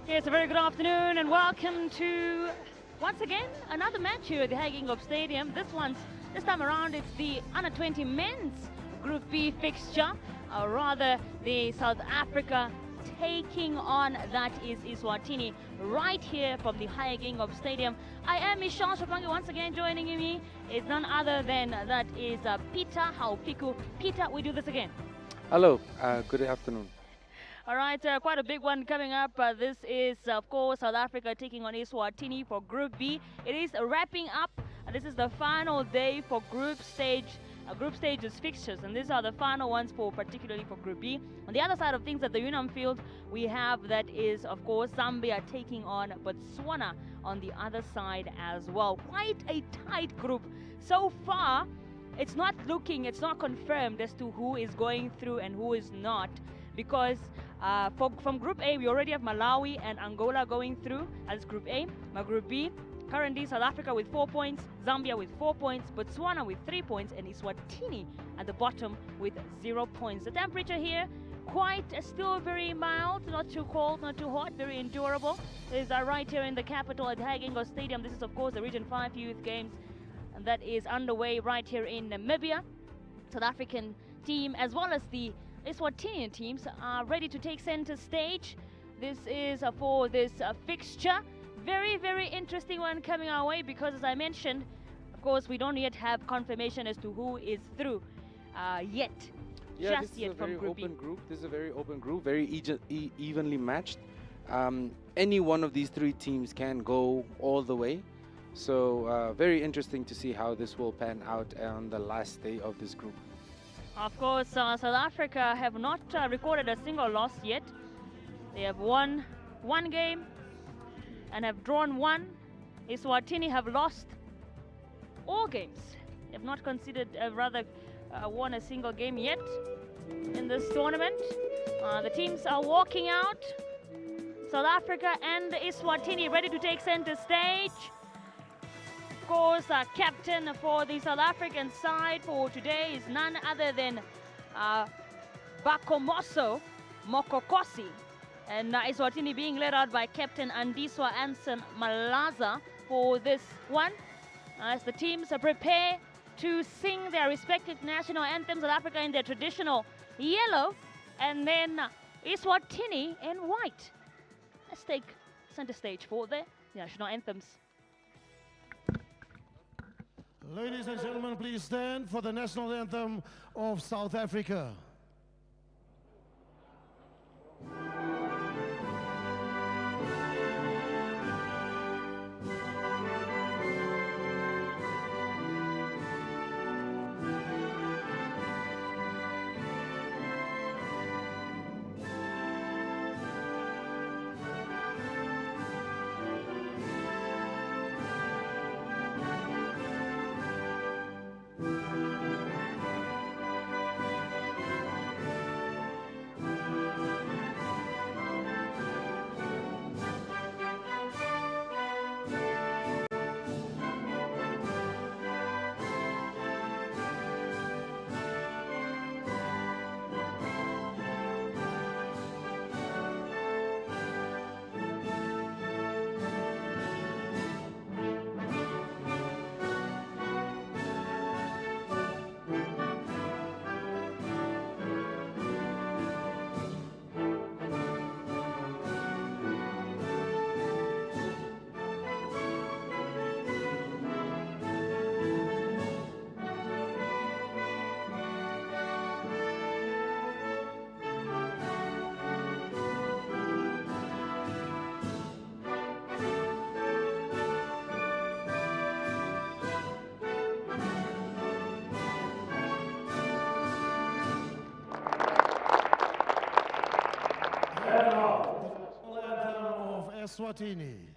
Yes, a very good afternoon and welcome to, once again, another match here at the Hague Stadium. This time around, it's the Under-20 men's Group B fixture, or rather the South Africa taking on, that is Eswatini, right here from the Hague Stadium. I am Michelle Shapangi, once again joining me is none other than, that is Peter Haupiku. Peter, we do this again. Hello, good afternoon. All right, quite a big one coming up. This is, of course, South Africa taking on Eswatini for Group B. It is wrapping up. This is the final day for group stages fixtures, and these are the final ones particularly for Group B. On the other side of things, at the Unam field, we have, that is, of course, Zambia taking on Botswana on the other side as well. Quite a tight group so far. It's not confirmed as to who is going through and who is not, because from Group A, we already have Malawi and Angola going through as Group A. Group B, currently South Africa with 4 points, Zambia with 4 points, Botswana with 3 points, and Eswatini at the bottom with 0 points. The temperature here, still very mild, not too cold, not too hot, very endurable. It is right here in the capital at Hague Stadium. This is, of course, the Region 5 Youth Games, and that is underway right here in Namibia. South African team as well as the Eswatinian teams are ready to take center stage. This is for this fixture. Very, very interesting one coming our way, because as I mentioned, of course, we don't yet have confirmation as to who is through yet. Yeah, this is a very open group. This is a very open group, very evenly matched. Any one of these three teams can go all the way. So very interesting to see how this will pan out on the last day of this group. Of course, South Africa have not recorded a single loss yet. They have won one game and have drawn one. Eswatini have lost all games. They have not considered, won a single game yet in this tournament. The teams are walking out. South Africa and Eswatini ready to take center stage. Of course, captain for the South African side for today is none other than Bakomoso Mokokosi, and Eswatini being led out by Captain Andiswa Anson Malaza for this one. As the teams prepare to sing their respective national anthems, South Africa in their traditional yellow, and then Eswatini in white. Let's take center stage for the national anthems. Ladies and gentlemen, please stand for the national anthem of South Africa. Eswatini.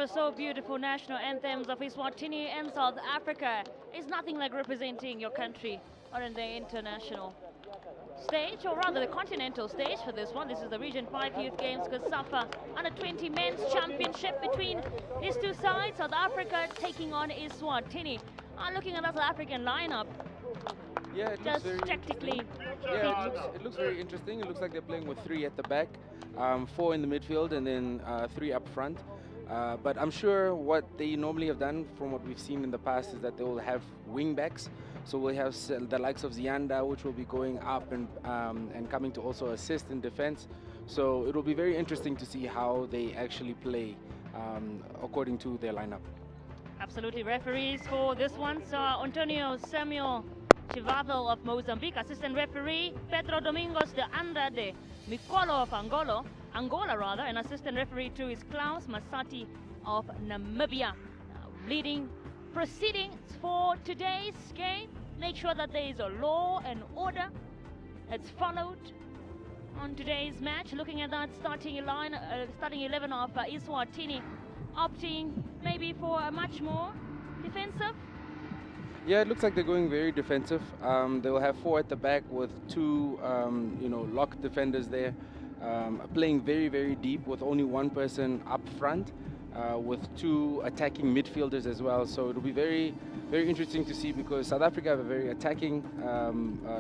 ever so beautiful national anthems of Eswatini and South Africa. It's nothing like representing your country on the international stage, or rather the continental stage for this one. This is the Region 5 Youth Games COSAFA Under-20 Men's Championship between these two sides. South Africa taking on Eswatini. Looking at the South African lineup, yeah, it just looks very tactically. Yeah, it looks very interesting. It looks like they're playing with 3 at the back, 4 in the midfield, and then 3 up front. But I'm sure what they normally have done, from what we've seen in the past, is that they will have wing backs. So we'll have the likes of Zianda, which will be going up and coming to also assist in defense. So it will be very interesting to see how they actually play according to their lineup. Absolutely. Referees for this one, so Antonio Samuel Chivadel of Mozambique. Assistant referee Pedro Domingos de Andrade Mikolo of Angola, and assistant referee too is Klaus Masati of Namibia. Leading proceedings for today's game. Make sure that there is a law and order that's followed on today's match. Looking at that starting 11 of Eswatini, opting maybe for a much more defensive. Yeah, it looks like they're going very defensive. They will have 4 at the back with 2, locked defenders there, playing very, very deep with only 1 person up front, with 2 attacking midfielders as well. So it'll be very, very interesting to see, because South Africa have a very attacking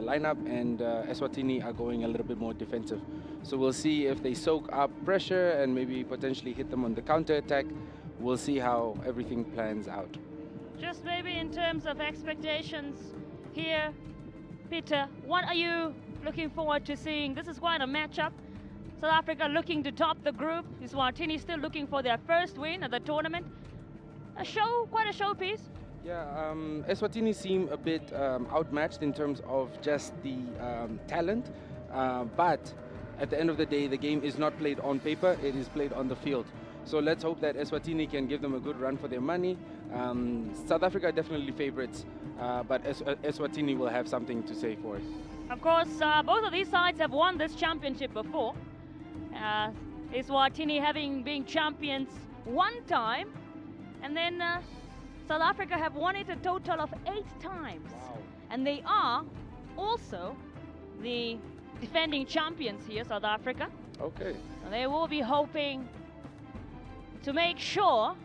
lineup, and Eswatini are going a little bit more defensive. So we'll see if they soak up pressure and maybe potentially hit them on the counter attack. We'll see how everything plans out. Just maybe in terms of expectations here, Peter, what are you looking forward to seeing? This is quite a matchup. South Africa looking to top the group. Eswatini still looking for their first win at the tournament. Quite a showpiece. Yeah, Eswatini seem a bit outmatched in terms of just the talent, but at the end of the day, the game is not played on paper, it is played on the field. So let's hope that Eswatini can give them a good run for their money. South Africa are definitely favorites, but Eswatini will have something to say for it. Of course, both of these sides have won this championship before. Eswatini having been champions 1 time, and then South Africa have won it a total of 8 times. Wow. And they are also the defending champions here, South Africa. Okay. And they will be hoping to make sure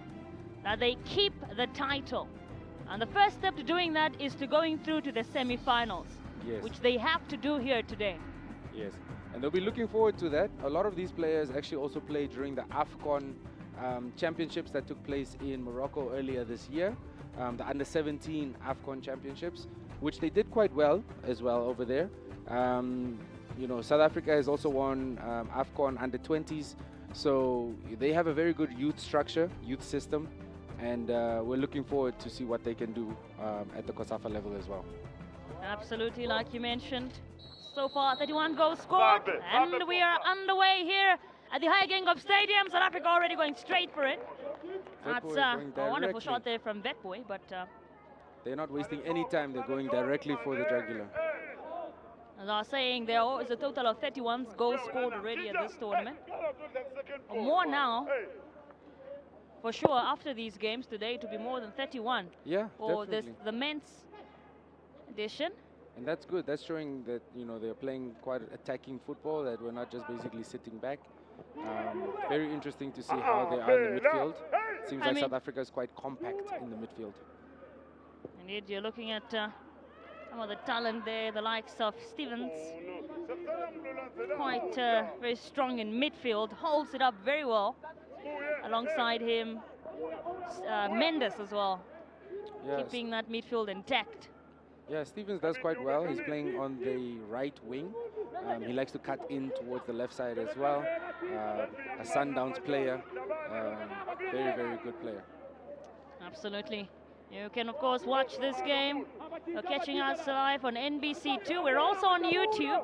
that they keep the title. And the first step to doing that is to going through to the semi-finals, Yes. which they have to do here today. Yes, and they'll be looking forward to that. A lot of these players actually also played during the AFCON championships that took place in Morocco earlier this year, the Under-17 AFCON championships, which they did quite well as well over there. South Africa has also won AFCON Under-20s, so they have a very good youth structure, youth system, and we're looking forward to see what they can do at the COSAFA level as well. Absolutely, like you mentioned. So far, 31 goals scored, and we are underway here at the High Stadium. South Africa already going straight for it. That's a wonderful shot there from Vetboy, but they're not wasting any time. They're going directly for the jugular. As I was saying, there is a total of 31 goals scored already at this tournament. More now, for sure, after these games today, to be more than 31 yeah, for definitely. the men's edition. And that's good. That's showing that, they're playing quite attacking football, that we're not just basically sitting back. Very interesting to see how they are in the midfield. Seems like South Africa is quite compact in the midfield. Indeed, you're looking at some of the talent there, the likes of Stevens. Quite very strong in midfield, holds it up very well. Alongside him, Mendes as well, keeping that midfield intact. Yeah, Stevens does quite well. He's playing on the right wing. He likes to cut in towards the left side as well. A Sundowns player, very, very good player. Absolutely. You can, of course, watch this game. You're catching us live on NBC2. We're also on YouTube.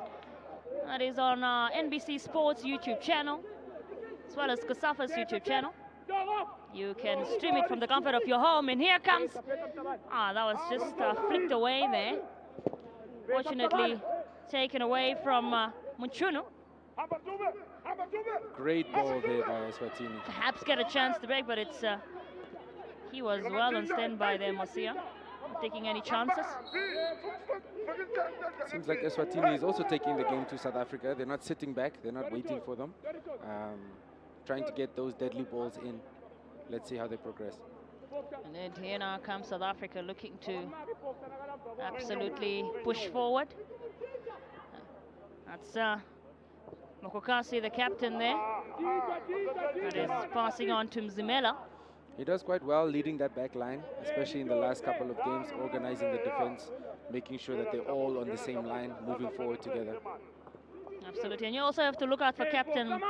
That is on NBC Sports YouTube channel, as well as COSAFA's YouTube channel. You can stream it from the comfort of your home. And here comes... that was just flicked away there. Fortunately, taken away from Munchunu. Great ball there by Eswatini. Perhaps get a chance to break, but it's he was well on standby there, Mosia. Not taking any chances. Seems like Eswatini is also taking the game to South Africa. They're not sitting back. They're not waiting for them. Trying to get those deadly balls in. Let's see how they progress. And then here now comes South Africa looking to absolutely push forward. That's Mokokasi, the captain there. That is passing on to Mzimela. He does quite well leading that back line, especially in the last couple of games, organizing the defense, making sure that they're all on the same line, moving forward together. Absolutely, and you also have to look out for Captain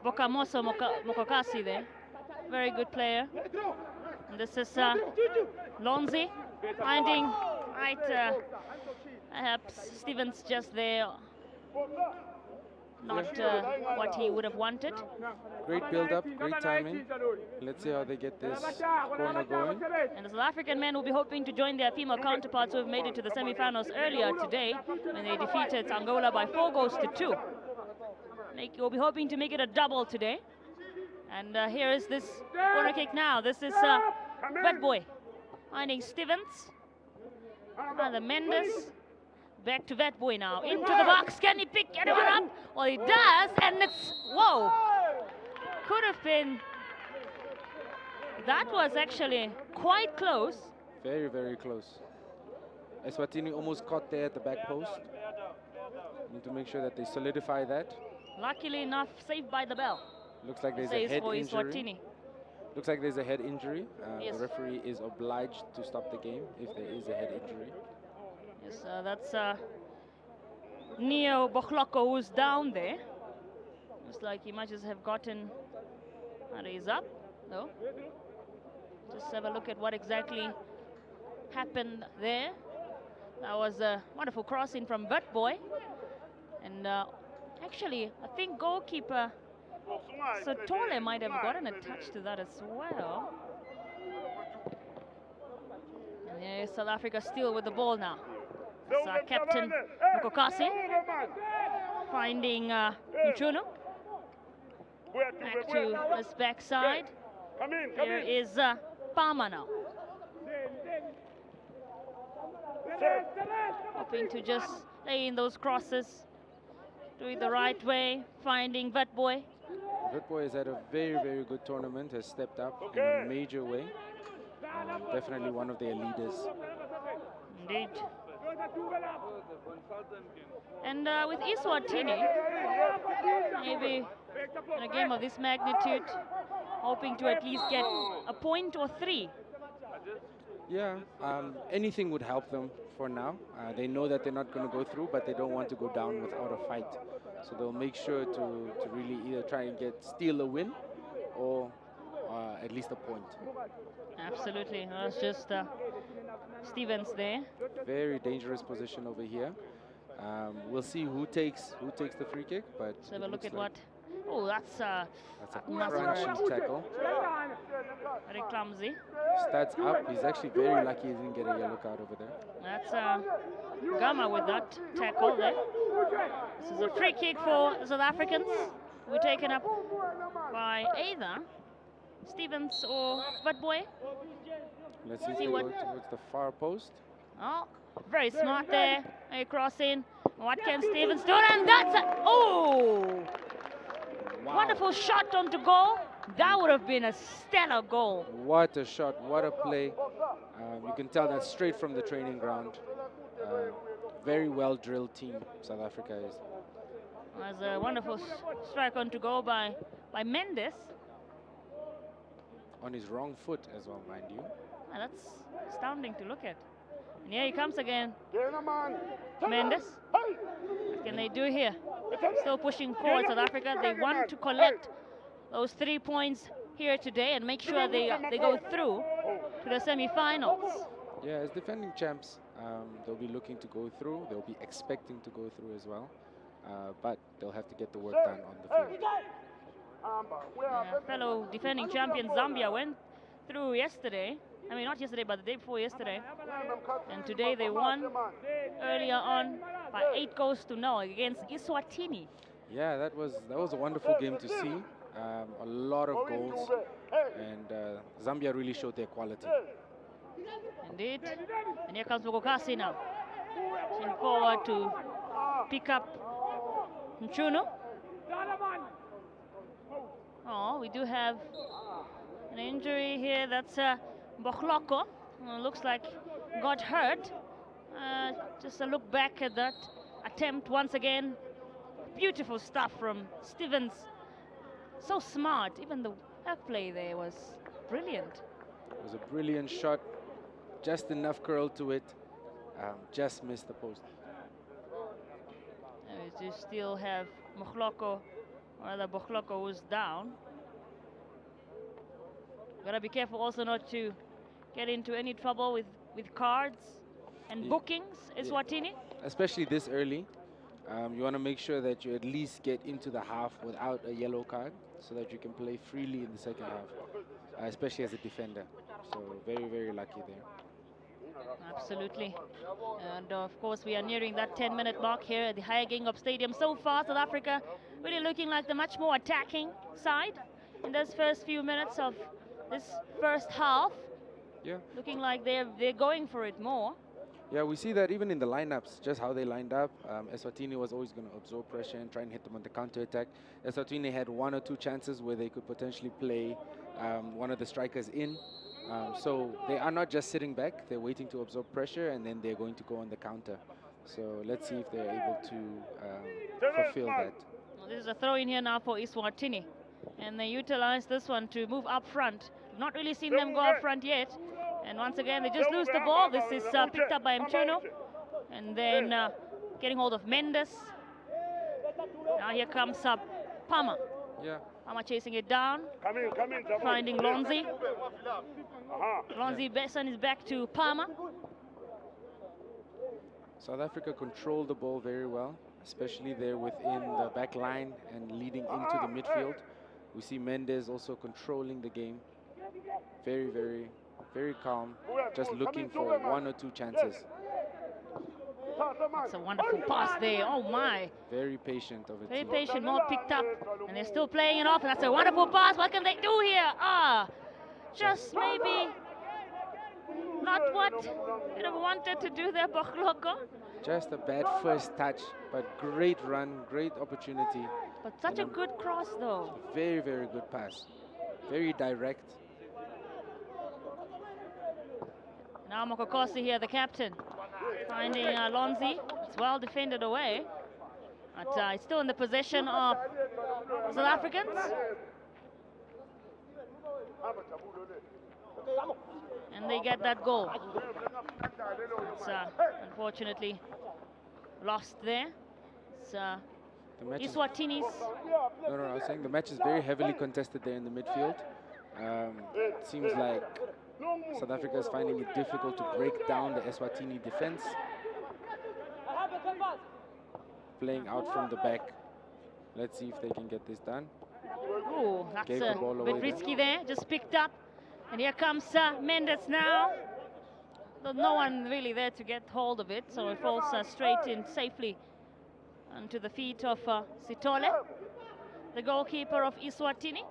Bokamoso Mokokasi there. Very good player. And this is Lonzi finding right, perhaps Stevens just there. Not what he would have wanted. Great build-up, great timing. Let's see how they get this corner going. And the South African men will be hoping to join their female counterparts who have made it to the semi-finals earlier today when they defeated Angola by 4-2. We'll be hoping to make it a double today. And here is this corner kick now. This is Bad Boy finding Stevens. And the Mendes. Back to Vet Boy now, into the box. Can he pick anyone up? Well, he does, and it's, whoa! Could have been, that was actually quite close. Very, very close. Eswatini almost caught there at the back post. Need to make sure that they solidify that. Luckily enough, saved by the bell. Looks like there's a head injury. Eswatini. Looks like there's a head injury. Yes. The referee is obliged to stop the game if there is a head injury. Yes, that's Neo Bochloko who's down there. Looks like he might just have gotten, he's up, though. Just have a look at what exactly happened there. That was a wonderful crossing from Bert Boy. And actually, I think goalkeeper Sotole might have gotten a touch to that as well. And yeah, South Africa still with the ball now. It's Captain Mokokasi finding Nchuno. Back to this backside. Here is Palma now. Hoping to just lay in those crosses. Do it the right way. Finding Vetboy. Vetboy has had a very, very good tournament. Has stepped up in a major way. Definitely one of their leaders. Indeed. And with Eswatini, maybe in a game of this magnitude, hoping to at least get a point or 3. Yeah, anything would help them for now. They know that they're not going to go through, but they don't want to go down without a fight. So they'll make sure to really either try and steal a win or at least a point. Absolutely. That's just Stevens there. Very dangerous position over here. We'll see who takes the free kick, but let's have a look at what. Oh, that's a crunchy tackle. Very clumsy. Stats up. He's actually very lucky he didn't get a yellow card over there. That's Gama with that tackle there. This is a free kick for the South Africans. We're taken up by either Stevens or Butboy. Let's see what towards the far post. Oh, very smart there. A cross in. What can Stevens do? And that's a wow. Wonderful shot onto goal. That would have been a stellar goal. What a shot, what a play. You can tell that's straight from the training ground. Very well drilled team, South Africa is. That's a wonderful strike onto goal by Mendes. On his wrong foot as well, mind you. That's astounding to look at. And here he comes again. Mendes. What can they do here? Still pushing forward, South Africa. They want to collect those 3 points here today and make sure they go through to the semi-finals. Yeah, as defending champs, they'll be looking to go through. They'll be expecting to go through as well. But they'll have to get the work done on the field. Fellow defending champion Zambia went through yesterday. I mean, not yesterday, but the day before yesterday. And today they won earlier on by 8-0 against Eswatini. Yeah, that was a wonderful game to see. A lot of goals, and Zambia really showed their quality. Indeed. And here comes Mokokasi now. Pushing forward to pick up Mchuno. Oh, we do have an injury here. That's Bokhloko. Looks like got hurt. Just a look back at that attempt once again. Beautiful stuff from Stevens. So smart. Even the play there was brilliant. It was a brilliant shot. Just enough curl to it. Just missed the post. You still have Mokhloko, or rather Bokhloko, who's down. Gotta be careful also not to get into any trouble with cards and bookings, Eswatini. Yeah. Especially this early. You want to make sure that you at least get into the half without a yellow card so that you can play freely in the second half, especially as a defender. So very, very lucky there. Absolutely. And of course, we are nearing that 10-minute mark here at the Higher Gingop Stadium. So far, South Africa really looking like the much more attacking side in those first few minutes of this first half. Yeah. Looking like they're going for it more. Yeah, we see that even in the lineups, just how they lined up. Eswatini was always going to absorb pressure and try and hit them on the counter-attack. Eswatini had 1 or 2 chances where they could potentially play one of the strikers in. So they are not just sitting back, they're waiting to absorb pressure, and then they're going to go on the counter. So let's see if they're able to fulfill that. Well, this is a throw in here now for Eswatini. And they utilize this one to move up front. Not really seen them go up front yet. And once again, they just lose the ball. This is picked up by Mchuno. And then getting hold of Mendes. Now here comes Palmer. Yeah. Palmer chasing it down. Finding Lonzi. Lonzi Besson is back to Palmer. South Africa controlled the ball very well, especially there within the back line and leading into the midfield. We see Mendes also controlling the game. Very, very, very calm, just looking for 1 or 2 chances. That's a wonderful pass there. Oh my. Very patient of it. Very patient, more picked up. And they're still playing it off. That's a wonderful pass. What can they do here? Just maybe not what you'd have wanted to do there, Bokhloko. Just a bad first touch, but great run, great opportunity. But such a good cross though. Very, very good pass. Very direct. Now Mokokosi here, the captain, finding Lonzi. It's well defended away. But it's still in the possession of South Africans. And they get that goal. It's unfortunately lost there. It's Eswatini's. No, I was saying the match is very heavily contested there in the midfield. It seems like South Africa is finding it difficult to break down the Eswatini defense. Playing out from the back. Let's see if they can get this done. Ooh, that's a bit risky there. Just picked up. And here comes Mendes now. No one really there to get hold of it, so it falls straight in safely onto the feet of Sitole, the goalkeeper of Eswatini.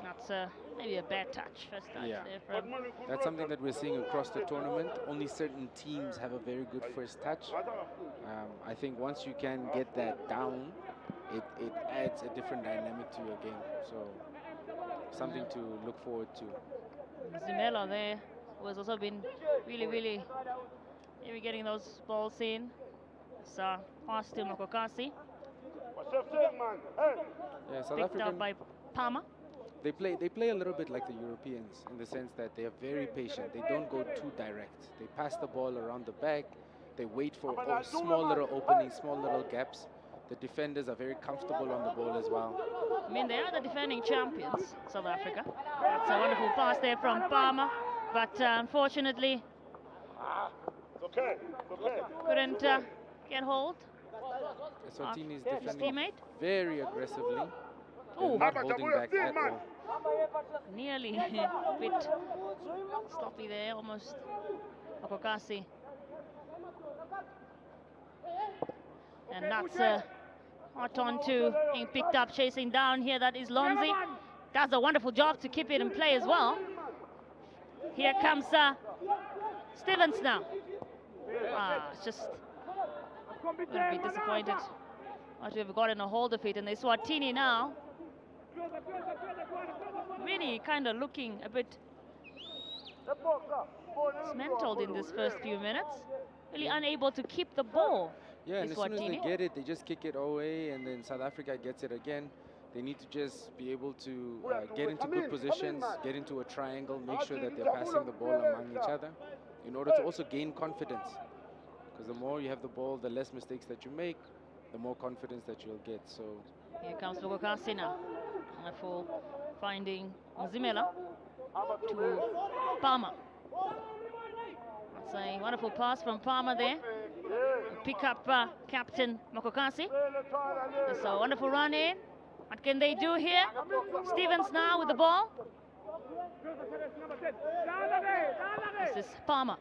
That's maybe a bad touch, first touch there from... That's something that we're seeing across the tournament. Only certain teams have a very good first touch. I think once you can get that down, it adds a different dynamic to your game. So something to look forward to. Zimela there was also been really getting those balls in. So pass to Mokokasi. Yeah, South Picked African, up by Palmer. They play a little bit like the Europeans in the sense that they are very patient. They don't go too direct. They pass the ball around the back. They wait for small little openings, small little gaps. The defenders are very comfortable on the ball as well. I mean, they are the defending champions, South Africa. That's a wonderful pass there from Palmer, but unfortunately couldn't get hold Eswatini is of his defending teammate. very aggressively. Ooh. Not holding back at all. Nearly a bit sloppy there, almost. Mokokasi And that's hot on to being picked up, chasing down here. That is Lonzi. Does a wonderful job to keep it in play as well. Here comes Stevens now. It's just going to be disappointed not to have gotten a hold of it. And Eswatini now really kind of looking a bit dismantled in this first few minutes. Really unable to keep the ball. Yeah, and as soon as they get it, they just kick it away, and then South Africa gets it again. They need to just be able to get into good positions, get into a triangle, make sure that they're passing the ball among each other in order to also gain confidence. Because the more you have the ball, the less mistakes that you make, the more confidence that you'll get. So here comes Bokokasi now for finding Mzimela to Palmer. That's a wonderful pass from Palmer there. Pick up Captain Mokokasi. It's a wonderful run in. What can they do here? Stevens now with the ball. This is Palmer.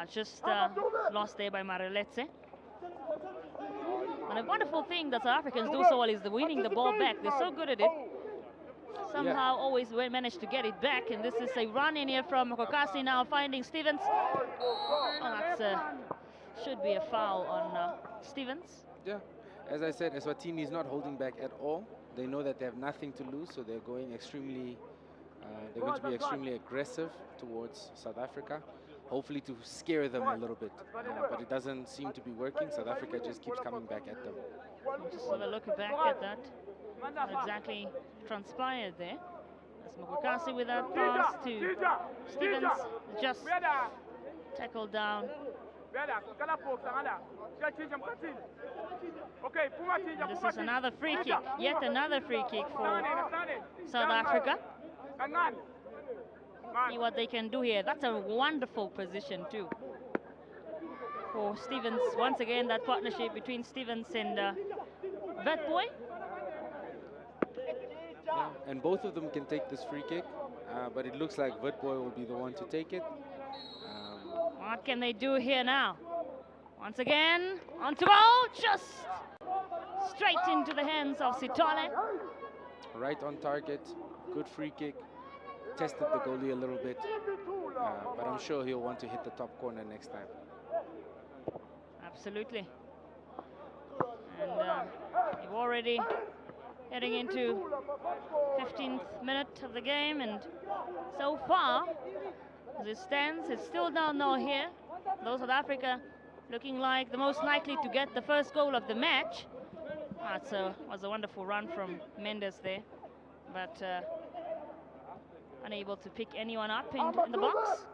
Just lost there by Mareletse. And a wonderful thing that South Africans do so well is the winning the ball back. They're so good at it. Somehow always manage to get it back. And this is a run in here from Mokokasi now finding Stevens. That should be a foul on Stevens. Yeah, as I said, Eswatini is not holding back at all. They know that they have nothing to lose, so they're going extremely, they're going to be extremely aggressive towards South Africa, hopefully to scare them a little bit. But it doesn't seem to be working. South Africa just keeps coming back at them. Just have a look back at that. What exactly transpired there. That's Mokokasi with that pass to Stevens, just tackled down. And this is another free kick, yet another free kick for South Africa. See what they can do here. That's a wonderful position too for Stevens. Once again, that partnership between Stevens and Vetboy. Yeah, and both of them can take this free kick, but it looks like Vetboy will be the one to take it. What can they do here now? Once again, on to goal, just straight into the hands of Sitole. Right on target, good free kick. Tested the goalie a little bit, but I'm sure he'll want to hit the top corner next time. Absolutely. And we're already heading into 15th minute of the game, and so far, as it stands, it's still down now here. Though South Africa looking like the most likely to get the first goal of the match. That was a wonderful run from Mendes there, but unable to pick anyone up in the box.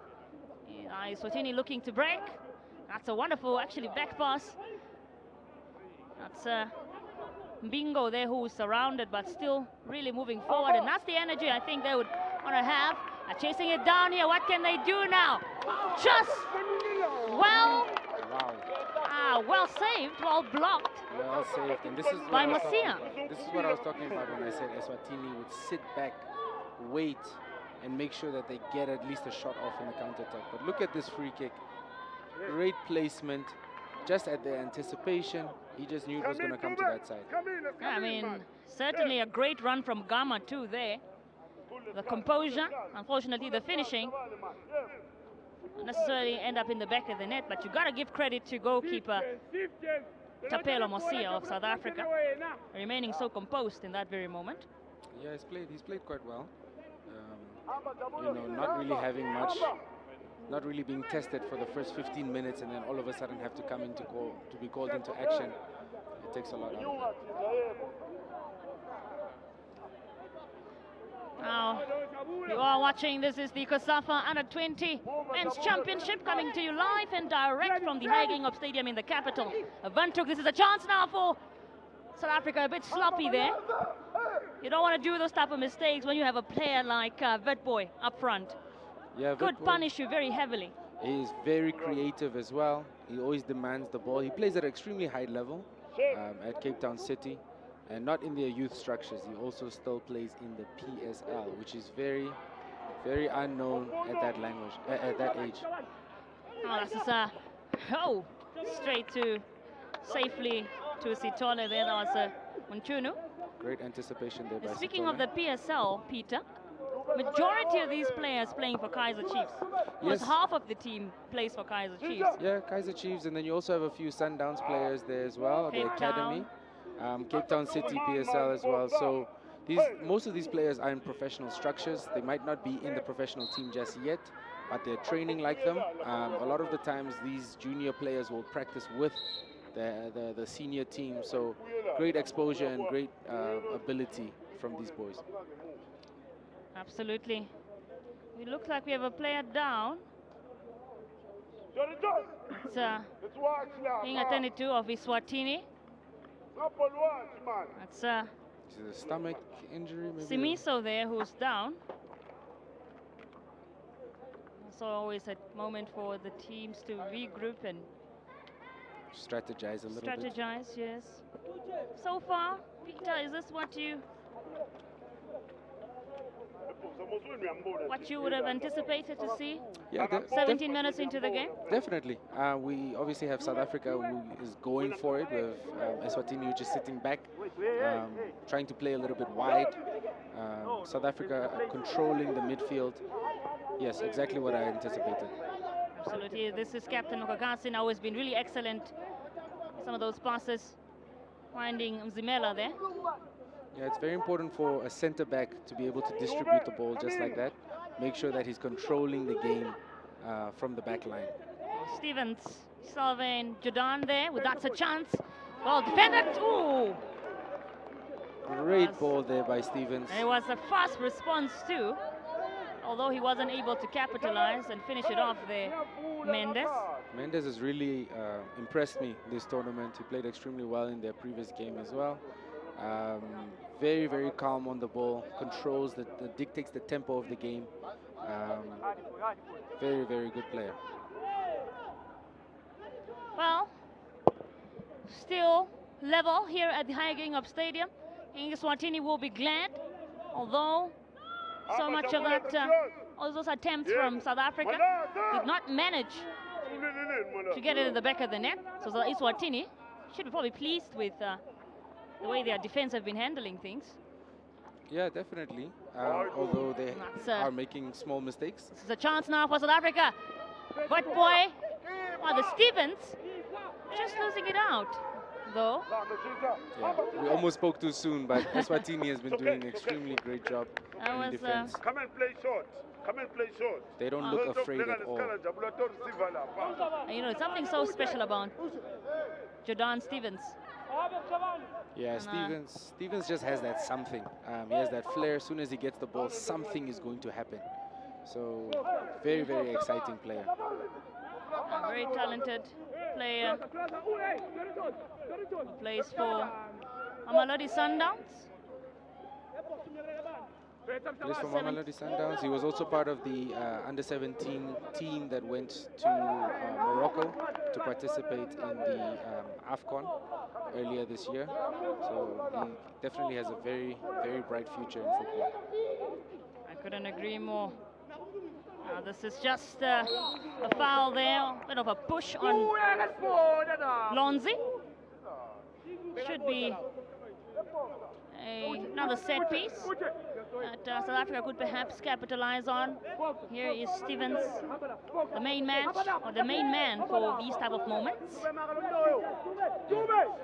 Eswatini looking to break. That's a wonderful, actually, back pass. That's Mbingo there, who's surrounded but still really moving forward, and that's the energy I think they would want to have. Chasing it down here. What can they do now? Just well saved, well blocked. Well saved, and this is by Masia. This is what I was talking about when I said Eswatini would sit back, wait, and make sure that they get at least a shot off in the counter-attack. But look at this free kick. Great placement, just at the anticipation. He just knew it was going to come to that side. Yeah, I mean, certainly a great run from Gama too there. The composure, unfortunately the finishing, not necessarily end up in the back of the net, but you got to give credit to goalkeeper Tapelo Mosia of South Africa, remaining so composed in that very moment. Yeah, he's played quite well. You know, not really having much, not really being tested for the first 15 minutes, and then all of a sudden have to come into to be called into action. It takes a lot out of him. Now, you are watching, this is the COSAFA Under-20 Men's Championship coming to you live and direct from the Haging Stadium in the capital of Windhoek. This is a chance now for South Africa, a bit sloppy there. You don't want to do those type of mistakes when you have a player like Vetboy up front. Yeah, could punish you very heavily. He is very creative as well. He always demands the ball. He plays at an extremely high level at Cape Town City. And not in their youth structures. He also still plays in the PSL, which is very, very unknown at that language, at that age. Oh, this is a Oh, straight to safely to Sitole there. That was Munchunu. Great anticipation there by Speaking Sitole. of the PSL, Peter, majority of these players playing for Kaizer Chiefs. Because Yes. half of the team plays for Kaizer Chiefs. Yeah, Kaizer Chiefs, and then you also have a few Sundowns players there as well, the Cape academy, Cape Town City PSL as well. So most of these players are in professional structures. They might not be in the professional team just yet, but they're training like them. A lot of the times, these junior players will practice with the senior team. So great exposure and great ability from these boys. Absolutely. It looks like we have a player down. It's being attended to of Eswatini. That's Is it a stomach injury? Maybe Simiso there who's down. So always a moment for the teams to regroup and strategize a little bit. strategize, yes. So far, Peter, is this what you would have anticipated to see? Yeah, 17 minutes into the game? Definitely. We obviously have South Africa who is going for it with Eswatini who just sitting back, trying to play a little bit wide. South Africa controlling the midfield. Yes, exactly what I anticipated. Absolutely. This is Captain Okagasi now, has been really excellent. Some of those passes, finding Mzimela there. Yeah, it's very important for a centre-back to be able to distribute the ball just like that. Make sure that he's controlling the game from the back line. Stevens, Salvain, Jordan there, with that's a chance. Well defended. Ooh! Great ball there by Stevens. And it was a fast response too, although he wasn't able to capitalize and finish it off there. Mendes. Mendes has really impressed me this tournament. He played extremely well in their previous game as well. Very, very calm on the ball, controls, dictates the tempo of the game. Very, very good player. Well, still level here at the High Stadium. Eswatini will be glad, although so much of that, all those attempts from South Africa did not manage to get it in the back of the net. So Eswatini should be probably pleased with the way their defense have been handling things. Yeah, definitely. Although they are making small mistakes. This is a chance now for South Africa. But boy, the Stevens just losing it out, though. Yeah, we almost spoke too soon, but Eswatini has been doing an extremely great job in defense. Come and play short. Come and play short. They don't look afraid at all. And you know, something so special about Jordan Stevens. Yeah, Stevens just has that something. He has that flair. As soon as he gets the ball, something is going to happen. So, very, very exciting player. A very talented player who plays for Mamelodi Sundowns. Plays for Mamelodi Sundowns. He was also part of the under-17 team that went to Morocco to participate in the AFCON earlier this year. So he definitely has a very, very bright future in football. I couldn't agree more. This is just a foul there, a bit of a push on Lonzi. Should be another set piece that South Africa could perhaps capitalize on. Here is Stevens, the main man for these type of moments.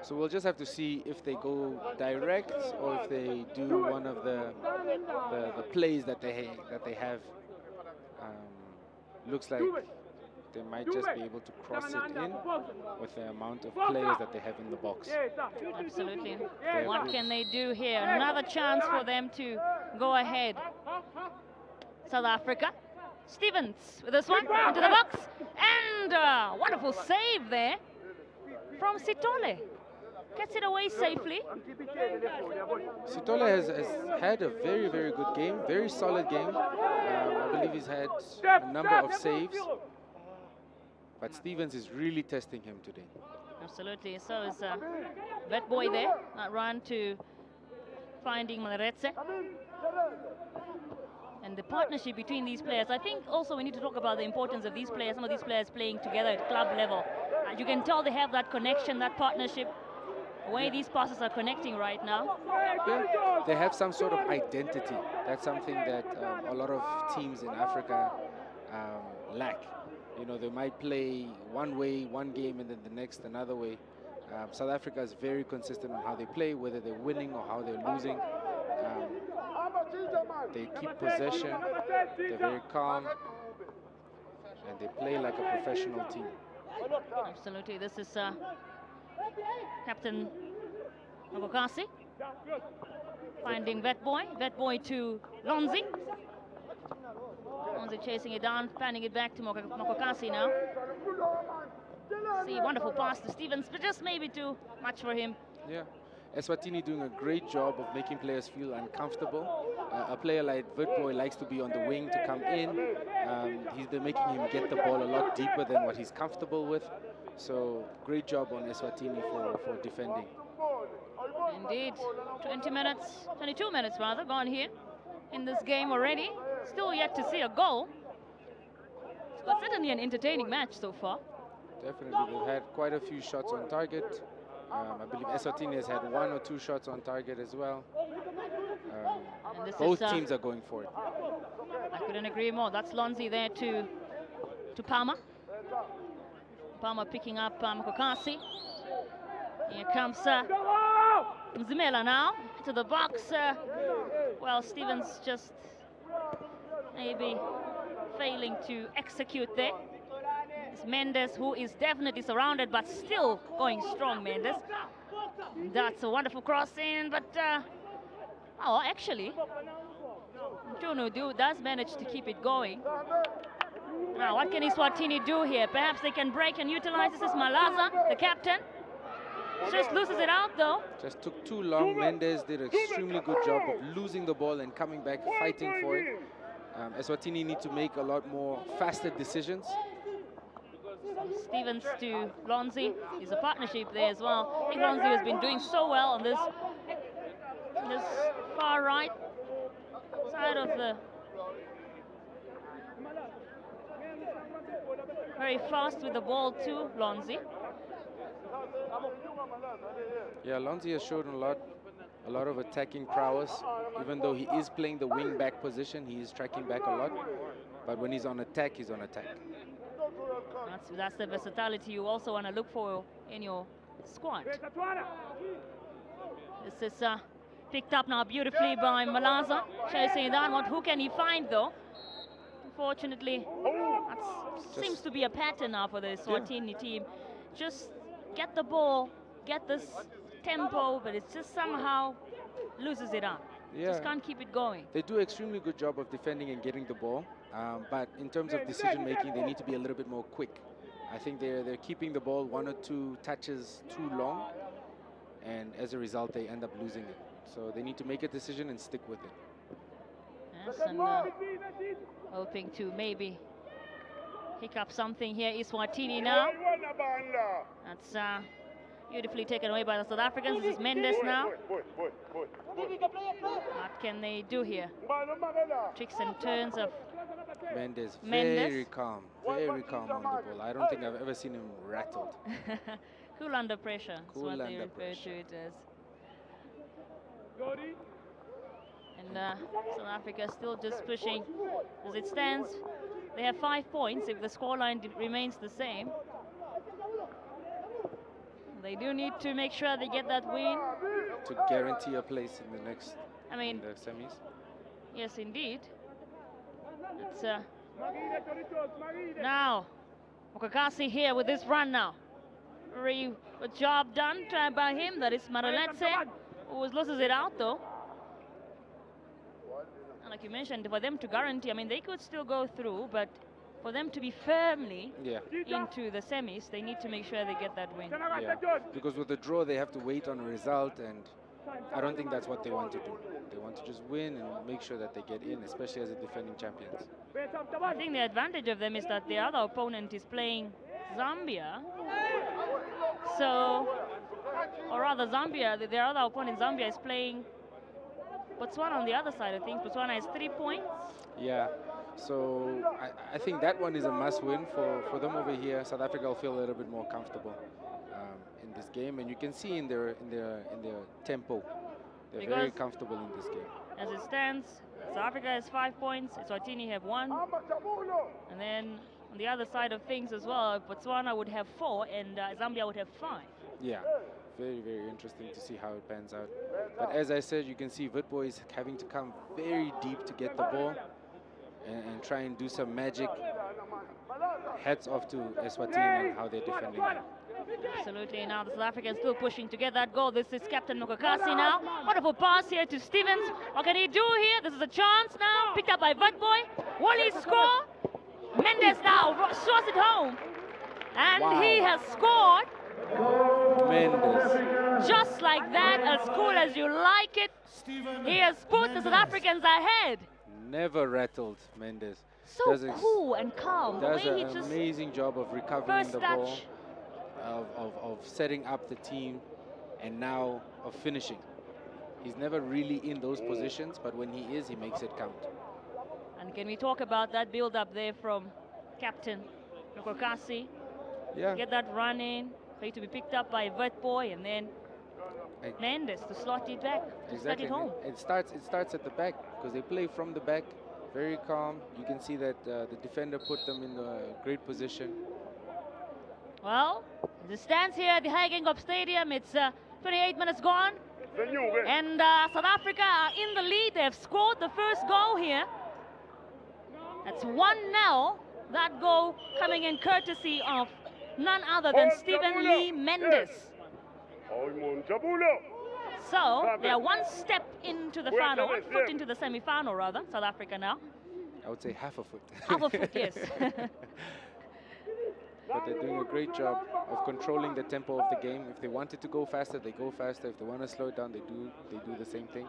So we'll just have to see if they go direct or if they do one of the plays that they have. Looks like they might just be able to cross it in with the amount of players that they have in the box. Absolutely. What can they do here? Another chance for them to go ahead. South Africa. Stevens with this one into the box. And a wonderful save there from Sitole. Gets it away safely. Sitole has had a very, very good game, very solid game. I believe he's had a number of saves. But Stevens is really testing him today. Absolutely. So is that boy there. That run to finding Maleretse. And the partnership between these players, I think also we need to talk about the importance of these players, some of these players playing together at club level. You can tell they have that connection, that partnership, the way these passes are connecting right now. Yeah, they have some sort of identity. That's something that a lot of teams in Africa lack. You know, they might play one way, one game, and then the next another way. South Africa is very consistent on how they play, whether they're winning or how they're losing. They keep possession, they're very calm, and they play like a professional team. Absolutely. This is Captain Mokokasi finding Vetboy to Lonzi. Lonzi chasing it down, fanning it back to Mokokasi now. See, wonderful pass to Stevens, but just maybe too much for him. Yeah. Eswatini doing a great job of making players feel uncomfortable. A player like Vetboy likes to be on the wing to come in. They're making him get the ball a lot deeper than what he's comfortable with. So great job on Eswatini for defending. Indeed, 22 minutes rather, gone here in this game already. Still yet to see a goal. But certainly an entertaining match so far. Definitely, they've had quite a few shots on target. I believe Eswatini has had 1 or 2 shots on target as well. Both teams are going for it. I couldn't agree more. That's Lonzi there to Palmer. Palmer picking up Mokokasi. Here comes Mzimela now to the box. Well, Stevens just maybe failing to execute there. It's Mendes, who is definitely surrounded, but still going strong, Mendes. That's a wonderful cross in, but oh, actually, Chunu does manage to keep it going. Now, what can Eswatini do here? Perhaps they can break and utilize. This is Malaza, the captain. Just loses it out, though. Just took too long. Mendes did an extremely good job of losing the ball and coming back, fighting for it. Eswatini need to make a lot more faster decisions. Stevens to Lonzi is a partnership there as well. I think Lonzi has been doing so well on this far right side of the... Very fast with the ball too, Lonzi. Yeah, Lonzi has shown a lot of attacking prowess. Even though he is playing the wing back position, he is tracking back a lot. But when he's on attack, he's on attack. That's the versatility you also want to look for in your squad. This is picked up now beautifully by Malaza. Chasing that. Who can he find though? Unfortunately, that seems to be a pattern now for the Eswatini team. Just get the ball, get this tempo, but it just somehow loses it up. Yeah. Just can't keep it going. They do an extremely good job of defending and getting the ball. But in terms of decision making, they need to be a little bit more quick. I think they're keeping the ball 1 or 2 touches too long, and as a result, they end up losing it. So they need to make a decision and stick with it. Yes, and hoping to maybe pick up something here. Eswatini now. That's beautifully taken away by the South Africans. This is Mendes now. What can they do here? Tricks and turns of Mendes. Very calm on the ball. I don't think I've ever seen him rattled. Cool under pressure. Cool is what under they refer pressure. to it as. And South Africa still just pushing as it stands. They have 5 points if the scoreline remains the same. They do need to make sure they get that win to guarantee a place in the next, in the semis. Yes, indeed. It's now Mokokasi here with this run now. Very good job done by him. That is Maraletse, who loses it out though. And like you mentioned, for them to guarantee, they could still go through, but for them to be firmly into the semis, they need to make sure they get that win. Yeah, because with the draw, they have to wait on a result, and I don't think that's what they want to do. They want to just win and make sure that they get in, especially as the defending champions. I think the advantage of them is that the other opponent is playing Zambia. So, or rather Zambia, their other opponent Zambia is playing Botswana on the other side, I think. Botswana has 3 points. Yeah. So I think that one is a must-win for them over here. South Africa will feel a little bit more comfortable in this game, and you can see in their tempo, they're very comfortable in this game. As it stands, South Africa has 5 points. Eswatini have 1, and then on the other side of things as well, Botswana would have 4, and Zambia would have 5. Yeah. Very, very interesting to see how it pans out. But as I said, you can see Witboy is having to come very deep to get the ball and try and do some magic. Hats off to Eswatini and how they're defending him. Absolutely. Now the South Africans still pushing to get that goal. This is Captain Nokakasi now. Wonderful pass here to Stevens. What can he do here? This is a chance now. Picked up by Witboy. Will he score? Mendes now shots it home. And he has scored. Mendes. Just like that, as cool as you like it, he has put the South Africans ahead. Never rattled, Mendes. So cool and calm. Does an amazing job of recovering the ball, of setting up the team, and now of finishing. He's never really in those positions, but when he is, he makes it count. And can we talk about that build-up there from Captain Nokakasi? Yeah. Get that run in. To be picked up by Witboy, and then Mendes to slot it back, to slot it home. It starts at the back because they play from the back, very calm. You can see that the defender put them in a great position. Well, as it stands here at the Hagengob Stadium, it's 28 minutes gone, and South Africa are in the lead. They have scored the first goal here. That's 1-0. That goal coming in courtesy of none other than Stephen Lee Mendes. So they are one step into the final, 1 foot into the semi-final rather, South Africa now. I would say half a foot. Half a foot, yes. But they're doing a great job of controlling the tempo of the game. If they wanted to go faster, they go faster. If they want to slow it down, they do the same thing.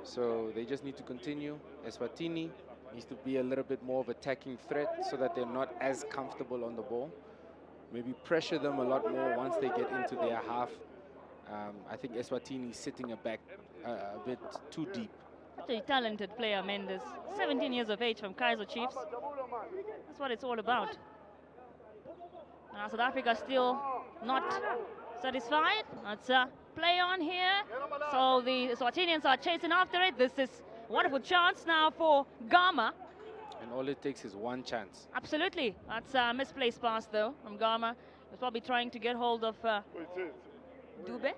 So they just need to continue. Eswatini needs to be a little bit more of attacking threat so that they're not as comfortable on the ball. Maybe pressure them a lot more once they get into their half. I think Eswatini is sitting a bit too deep. Such a talented player, Mendes. 17 years of age from Kaizer Chiefs. That's what it's all about. Now South Africa still not satisfied. Let's play on here. So the Eswatinians are chasing after it. This is a wonderful chance now for Gama. And all it takes is one chance. Absolutely. That's a misplaced pass, though, from Gama. He's probably trying to get hold of Dube.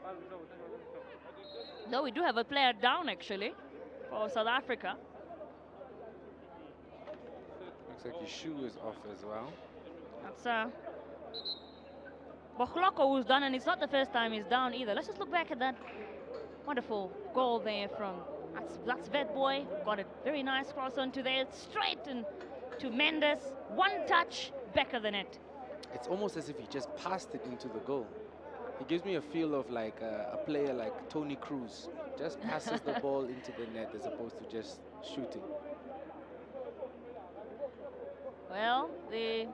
No, we do have a player down, actually, for South Africa. Looks like his shoe is off as well. That's Bohloko who's done, and it's not the first time he's down either. Let's just look back at that wonderful goal there from... That's Witboy, got a very nice cross onto there, straight and to Mendes, one touch, back of the net. It's almost as if he just passed it into the goal. It gives me a feel of like a player like Tony Cruz, just passes the ball into the net as opposed to just shooting. Well, the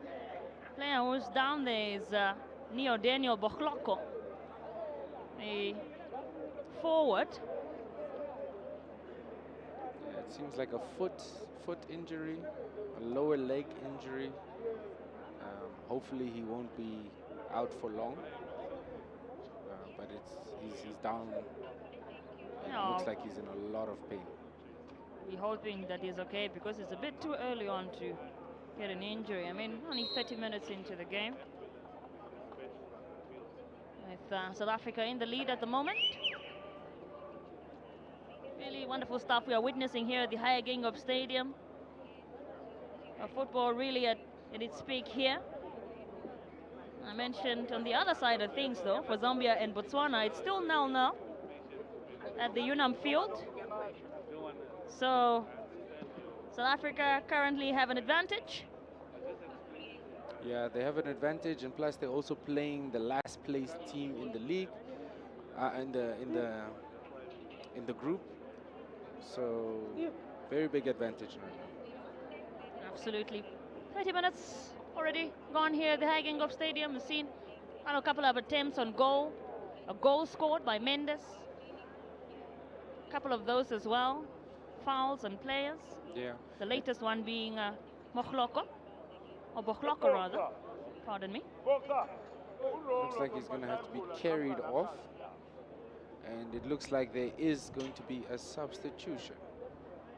player who's down there is Neo Daniel Bohloko, a forward. It seems like a foot injury, a lower leg injury. Hopefully he won't be out for long. But he's down. It looks like he's in a lot of pain. We're hoping that he's okay because it's a bit too early on to get an injury. I mean, only 30 minutes into the game. With South Africa in the lead at the moment. Really wonderful stuff we are witnessing here at the Hagengob Stadium. Football really at its peak here. I mentioned on the other side of things, though, for Zambia and Botswana, it's still 0-0 at the Unam field. So South Africa currently have an advantage. Yeah, they have an advantage, and plus they're also playing the last place team in the league, in the group. So very big advantage now. Absolutely. 30 minutes already gone here at the Hagengob Stadium. We've seen a couple of attempts on goal. A goal scored by Mendes. couple of those as well. Fouls on players. Yeah. The latest one being Mohloko, or Bohloko rather. Pardon me. Looks like he's going to have to be carried off. And it looks like there is going to be a substitution.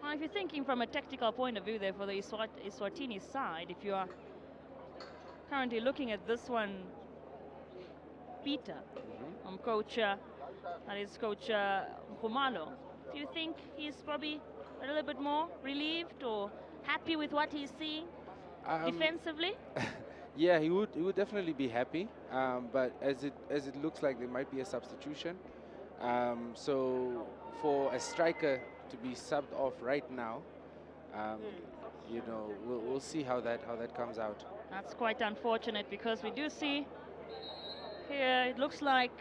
Well, if you're thinking from a tactical point of view there for the Eswatini side, if you are currently looking at this one, Peter, coach, that is Coach Khumalo, do you think he's probably a little bit more relieved or happy with what he's seeing defensively? Yeah, he would definitely be happy, but as it looks like there might be a substitution. So for a striker to be subbed off right now, you know, we'll see how that comes out. That's quite unfortunate because we do see here it looks like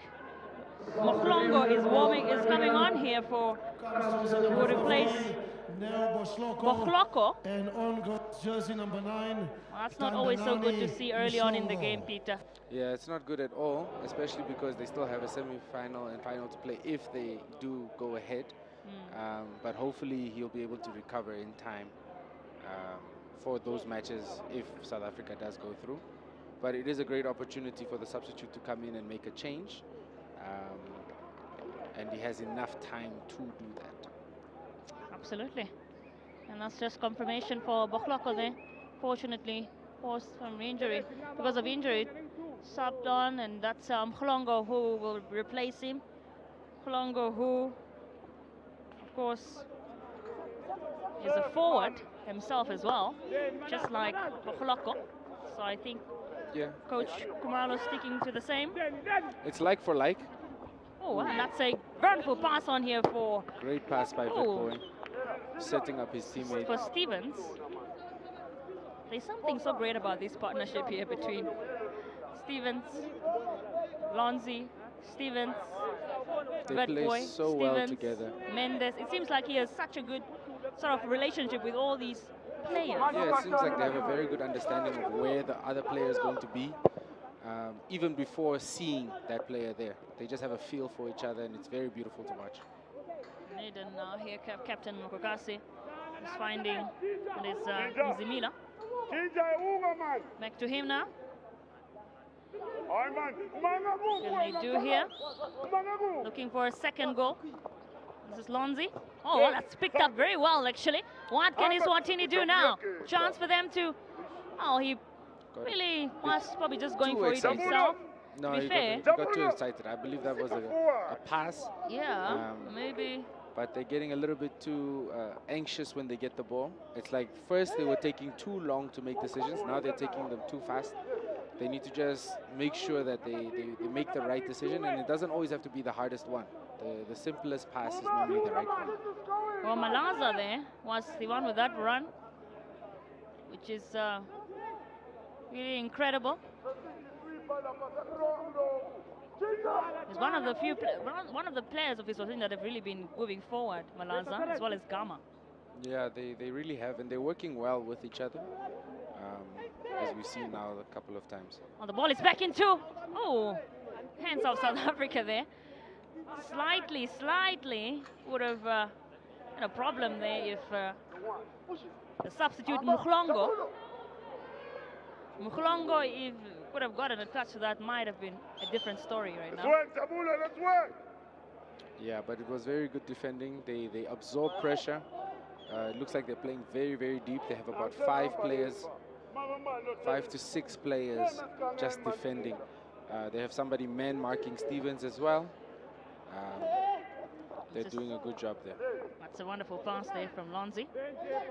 Mohlongo is coming on here for to replace Bohloko. And on goes jersey number 9. Well, that's not always so good to see early on in the game, Peter. Yeah, it's not good at all, especially because they still have a semi-final and final to play if they do go ahead. But hopefully he'll be able to recover in time for those matches if South Africa does go through. But it is a great opportunity for the substitute to come in and make a change. And he has enough time to do that. Absolutely. And that's just confirmation for Bohloko there. Fortunately, paused from injury. Because of injury, subbed on, and that's Mhlongo who will replace him. Mhlongo who, of course, is a forward himself as well, just like Bohloko. So I think Coach Khumalo sticking to the same. It's like for like. Oh, and that's a wonderful pass on here for... Great pass by Witboy, setting up his teammate. For Stevens. There's something so great about this partnership here between Stevens, Lonzi, Stevens, They play so well together. Mendes. It seems like he has such a good sort of relationship with all these players. Yeah, it seems like they have a very good understanding of where the other player is going to be. Even before seeing that player there. They just have a feel for each other, and it's very beautiful to watch. Naden here, Captain Mokokasi is finding this Zimila. Back to him now. Can they do here? Looking for a second goal. This is Lonzi. Oh, well, that's picked up very well, actually. What can Eswatini do now? Chance for them to... Oh, he really was probably just going for it himself. No, to be fair. He got too excited. I believe that was a pass. Yeah, maybe. But they're getting a little bit too anxious when they get the ball. It's like first they were taking too long to make decisions. Now they're taking them too fast. They need to just make sure that they make the right decision, and it doesn't always have to be the hardest one. The simplest pass is normally the right one. Well, Malaza there was the one with that run, which is really incredible. He's one of the few, one of the players of Eswatini that have really been moving forward, Malaza, as well as Gama. Yeah, they really have, and they're working well with each other, as we've seen now a couple of times. Oh, the ball is back into, hands of South Africa there. Slightly would have had a problem there if the substitute Mhlongo, if would have gotten a touch, that might have been a different story right now. Yeah, but it was very good defending. They absorb pressure. It looks like they're playing very, very deep. They have about 5 to 6 players just defending. They have somebody man marking Stevens as well. They're doing a good job there. That's a wonderful pass there from Lonzi,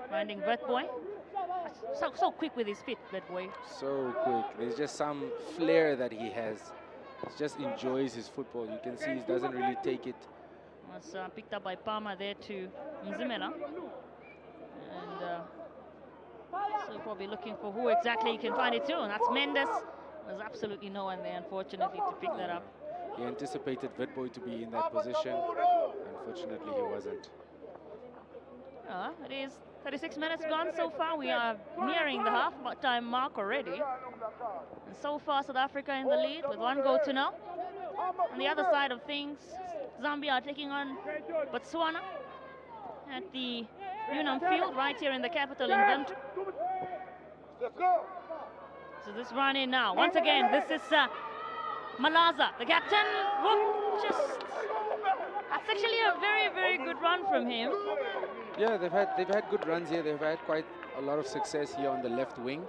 finding Witboy. So quick with his feet, Witboy. So quick. There's just some flair that he has. He just enjoys his football. You can see he doesn't really take it. Was picked up by Palma there to Mzimela. And so probably looking for who exactly he can find it to. And that's Mendes. There's absolutely no one there, unfortunately, to pick that up. He anticipated Witboy to be in that position. Unfortunately, he wasn't. It is 36 minutes gone so far. We are nearing the half-time mark already. And so far, South Africa in the lead with 1 goal to nil. On the other side of things, Zambia are taking on Botswana at the Unam Field right here in the capital in Windhoek. Let's go. So this run in now. Once again, this is Malaza, the captain. Whoop, that's actually a very, very good run from him. Yeah, they've had good runs here. They've had quite a lot of success here on the left wing.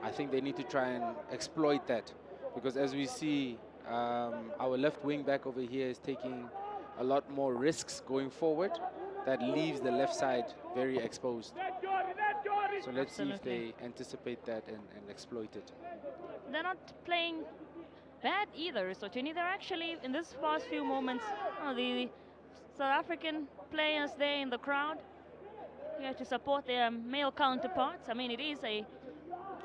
I think they need to try and exploit that, because as we see, our left wing back over here is taking a lot more risks going forward. That leaves the left side very exposed. So let's see if they anticipate that and exploit it. They're not playing bad either, Eswatini. They're actually, in this past few moments, the South African players there in the crowd here to support their male counterparts. I mean, it is a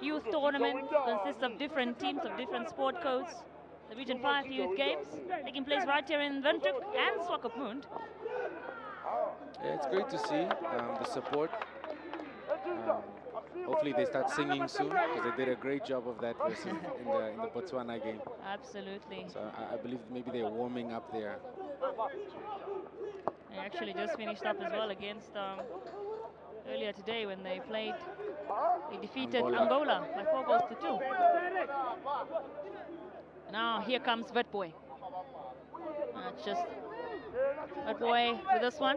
youth tournament, consists of different teams of different sport codes. The Region 5 Youth Games taking place right here in Windhoek and Swakopmund. Yeah, it's great to see the support. Hopefully they start singing soon, because they did a great job of that versus in the Botswana game. Absolutely. So I believe maybe they're warming up there. They actually just finished up as well against earlier today when they played. They defeated Angola by 4-2. Now here comes Witboy. It's just Witboy with this one.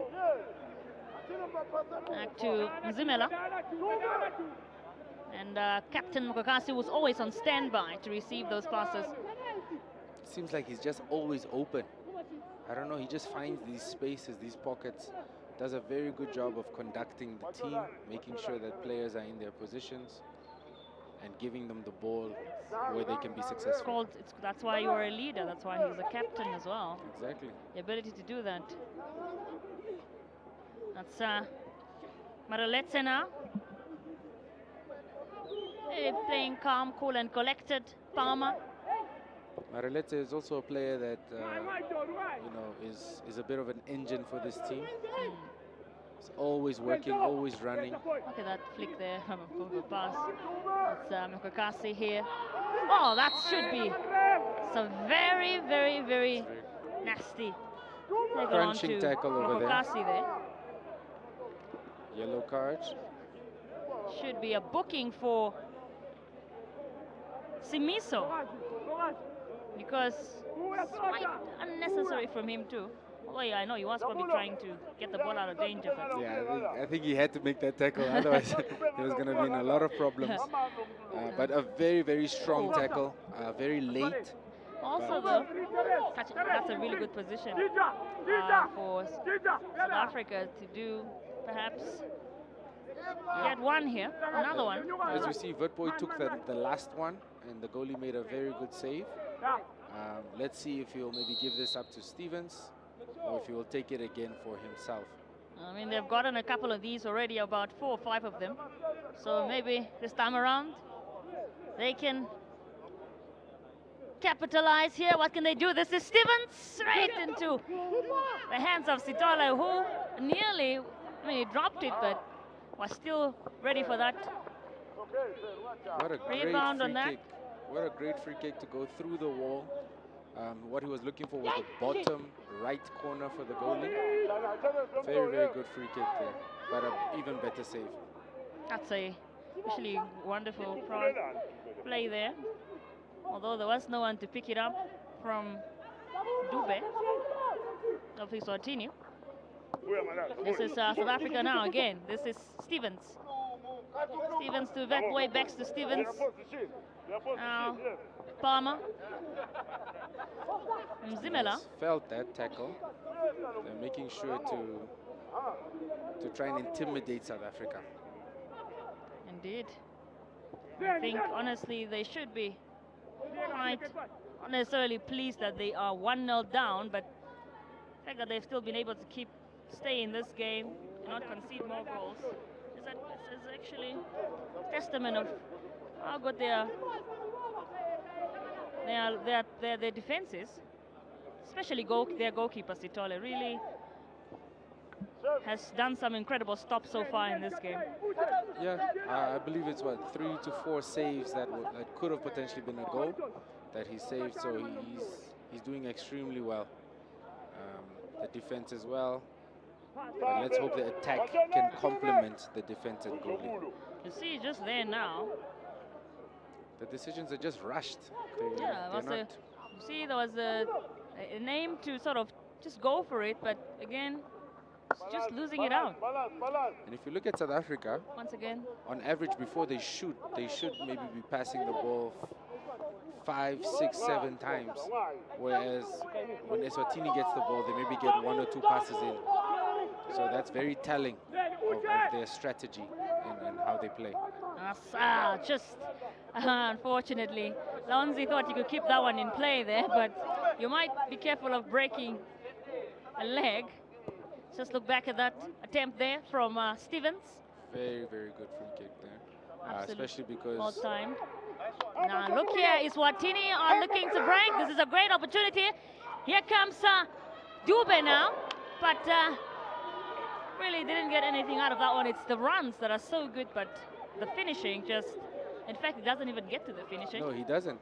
Back to Mzimela. And Captain Mokokasi was always on standby to receive those passes. Seems like he's just always open. I don't know, he just finds these spaces, these pockets, does a very good job of conducting the team, making sure that players are in their positions and giving them the ball where they can be successful. That's why you're a leader, that's why he's a captain as well. Exactly. The ability to do that. That's Maraletse now. Playing calm, cool and collected. Palmer. Maraletse is also a player that you know, is a bit of an engine for this team. He's always working, always running. Look at that flick there from a pass. It's Mokokasi here. Oh, that should be some very, very, very nasty. Crunching tackle over there. There. Yellow card. Should be a booking for Simiso, because it's quite unnecessary from him too. Although yeah, I know he was probably trying to get the ball out of danger, but yeah, I think he had to make that tackle, otherwise he was going to be in a lot of problems. But a very, very strong tackle, very late. Also though, that's a really good position for South Africa to do, perhaps get one here, another one. As we see, Witboy took the last one, and the goalie made a very good save. Let's see if he'll maybe give this up to Stevens, or if he will take it again for himself. I mean, they've gotten a couple of these already, about 4 or 5 of them. So maybe this time around, they can capitalize here. What can they do? This is Stevens right into the hands of Sitole, who nearly, I mean, he dropped it, but was still ready for that. What a great Rebound on free that. kick. What a great free kick to go through the wall. What he was looking for was the bottom right corner for the goalie. Very, very good free kick there, but an even better save. That's a actually wonderful play there. Although there was no one to pick it up from Dube of Eswatini. This is South Africa now again. This is Stevens. Stevens to Witboy, backs to Stevens. Now Palmer. Mzimela. Felt that tackle. They're making sure to try and intimidate South Africa. Indeed. I think honestly they should be quite not necessarily pleased that they are 1-0 down, but the fact that they've still been able to stay in this game and not concede more goals is actually a testament of how good their defense is, especially their goalkeeper Sitole really has done some incredible stops so far in this game. Yeah, I believe it's 3 to 4 saves that could have potentially been a goal that he saved. So He's doing extremely well. The defense as well. But let's hope the attack can complement the defense and goalie. You see, just there now. The decisions are just rushed. Yeah, you see, there was a name to sort of just go for it, but again, just losing it out. And if you look at South Africa, once again, on average, before they shoot, they should maybe be passing the ball 5, 6, 7 times. Whereas when Eswatini gets the ball, they maybe get 1 or 2 passes in. So that's very telling of their strategy and how they play. Just unfortunately, Lonzi thought he could keep that one in play there, but you might be careful of breaking a leg. Just look back at that attempt there from Stevens. Very, very good free kick there, especially because... Well timed. Now look here, Eswatini are looking to break. This is a great opportunity. Here comes Dube now, but really didn't get anything out of that one. It's the runs that are so good, but the finishing just... In fact, he doesn't even get to the finishing. No, he doesn't.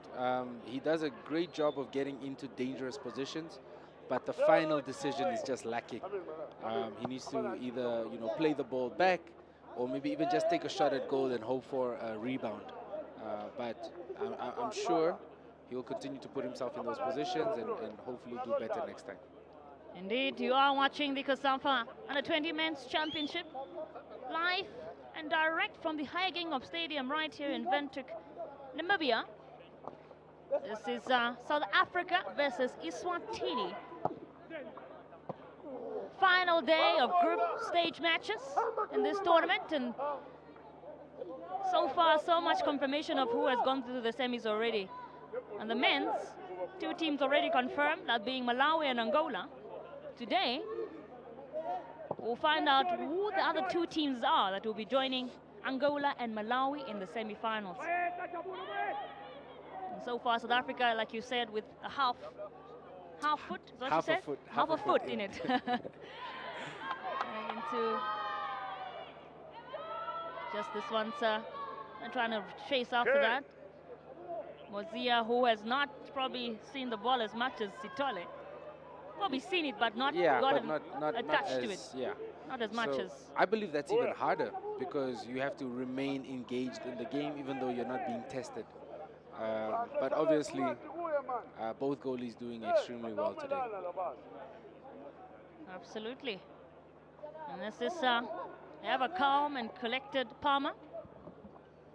He does a great job of getting into dangerous positions, but the final decision is just lacking. He needs to either, play the ball back, or maybe even just take a shot at goal and hope for a rebound. But I'm sure he will continue to put himself in those positions and hopefully do better next time. Indeed, you are watching the COSAFA Under-20 Men's Championship live and direct from the Haigang Stadium right here in Windhoek, Namibia. This is South Africa versus Eswatini. Final day of group stage matches in this tournament, and so far so much confirmation of who has gone through the semis already. And the men's, 2 teams already confirmed, that being Malawi and Angola. Today, we'll find out who the other 2 teams are that will be joining Angola and Malawi in the semi-finals. And so far, South Africa, like you said, with a half foot, is what you said? Half a foot in it. Into just this one's trying to chase after that. Mozia, who has not probably seen the ball as much as Sitole. Probably seen it, but not gotten attached to it. Yeah. Not as much as... I believe that's even harder because you have to remain engaged in the game even though you're not being tested. But obviously, both goalies doing extremely well today. Absolutely. And this is, they have a calm and collected Palmer,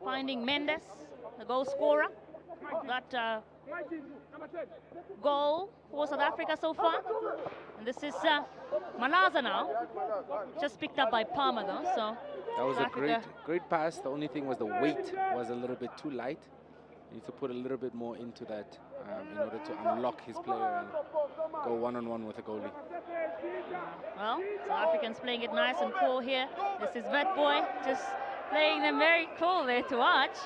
finding Mendes, the goal scorer of that goal for South Africa so far. And this is Malaza now, just picked up by Palmer though, so... That was a great pass. The only thing was the weight was a little bit too light. You need to put a little bit more into that in order to unlock his player and go one-on-one with the goalie. Well, South Africans playing it nice and cool here. This is Vetboy just playing them very cool there to watch.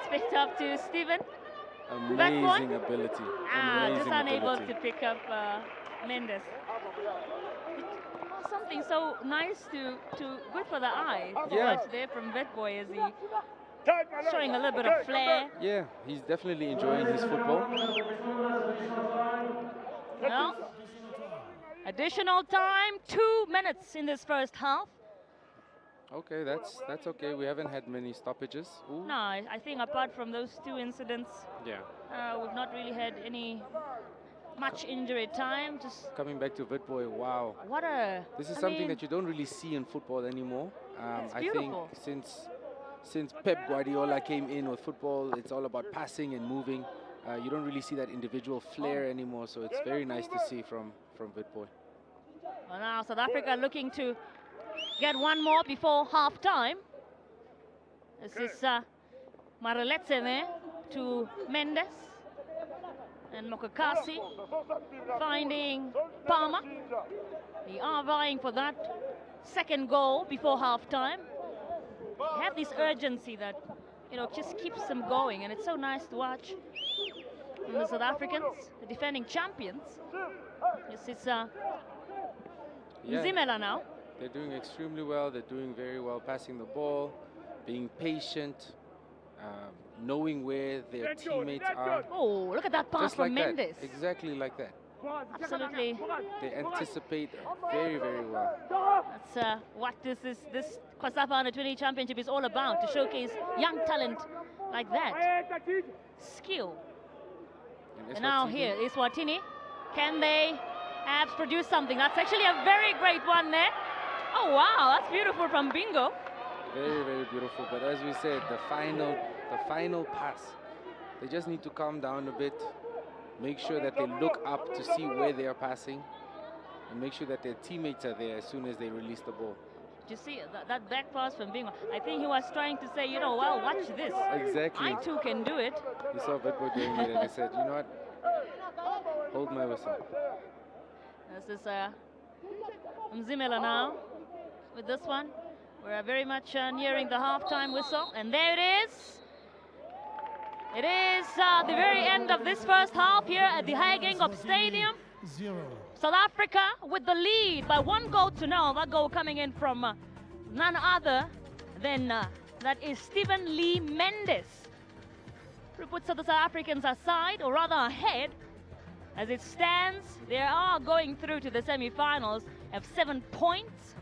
It's picked up to Steven. Amazing ability. Just unable to pick up Mendes. Something so nice to good for the eye to watch there from Vetboy as he showing a little bit of flair. Yeah, he's definitely enjoying his football. Well, additional time, 2 minutes in this first half. Okay, that's okay. We haven't had many stoppages. Ooh. No, I think apart from those 2 incidents, we've not really had any much injury time. Just coming back to Vitboy, wow. What a... This is something that you don't really see in football anymore. I think since Pep Guardiola came in with football, it's all about passing and moving. You don't really see that individual flair anymore, so it's very nice to see from Vitboy. Well, now South Africa looking to get one more before half-time. This is Mareletse there to Mendes. And Mokakasi finding Palmer. They are vying for that second goal before half-time. They have this urgency that, just keeps them going, and it's so nice to watch. And the South Africans, the defending champions. This is Zimela now. They're doing extremely well. They're doing very well passing the ball, being patient. knowing where their teammates are. Oh, look at that pass Just from like Mendes. that. Exactly like that. Absolutely. They anticipate very, very well. That's what this COSAFA U20 Championship is all about, to showcase young talent like that. Skill. And now here is Eswatini. Can they perhaps produce something? That's actually a very great one there. Oh, wow, that's beautiful from Bingo. Very, very beautiful. But as we said, the final pass, they just need to calm down a bit. Make sure that they look up to see where they are passing, and make sure that their teammates are there as soon as they release the ball. Did you see that back pass from Bingo? I think he was trying to say, you know, well, watch this. Exactly. I too can do it. He saw Vetbo doing it and he said, you know what? Hold my whistle. This is Mzimela now with this one. We're very much nearing the halftime whistle, and there it is. It is the very end of this first half here at the Hagengop Stadium. 0. South Africa with the lead by 1-0. That goal coming in from none other than that is Stephen Lee Mendes. We put the South Africans aside, or rather ahead. As it stands, they are going through to the semi-finals, have 7 points.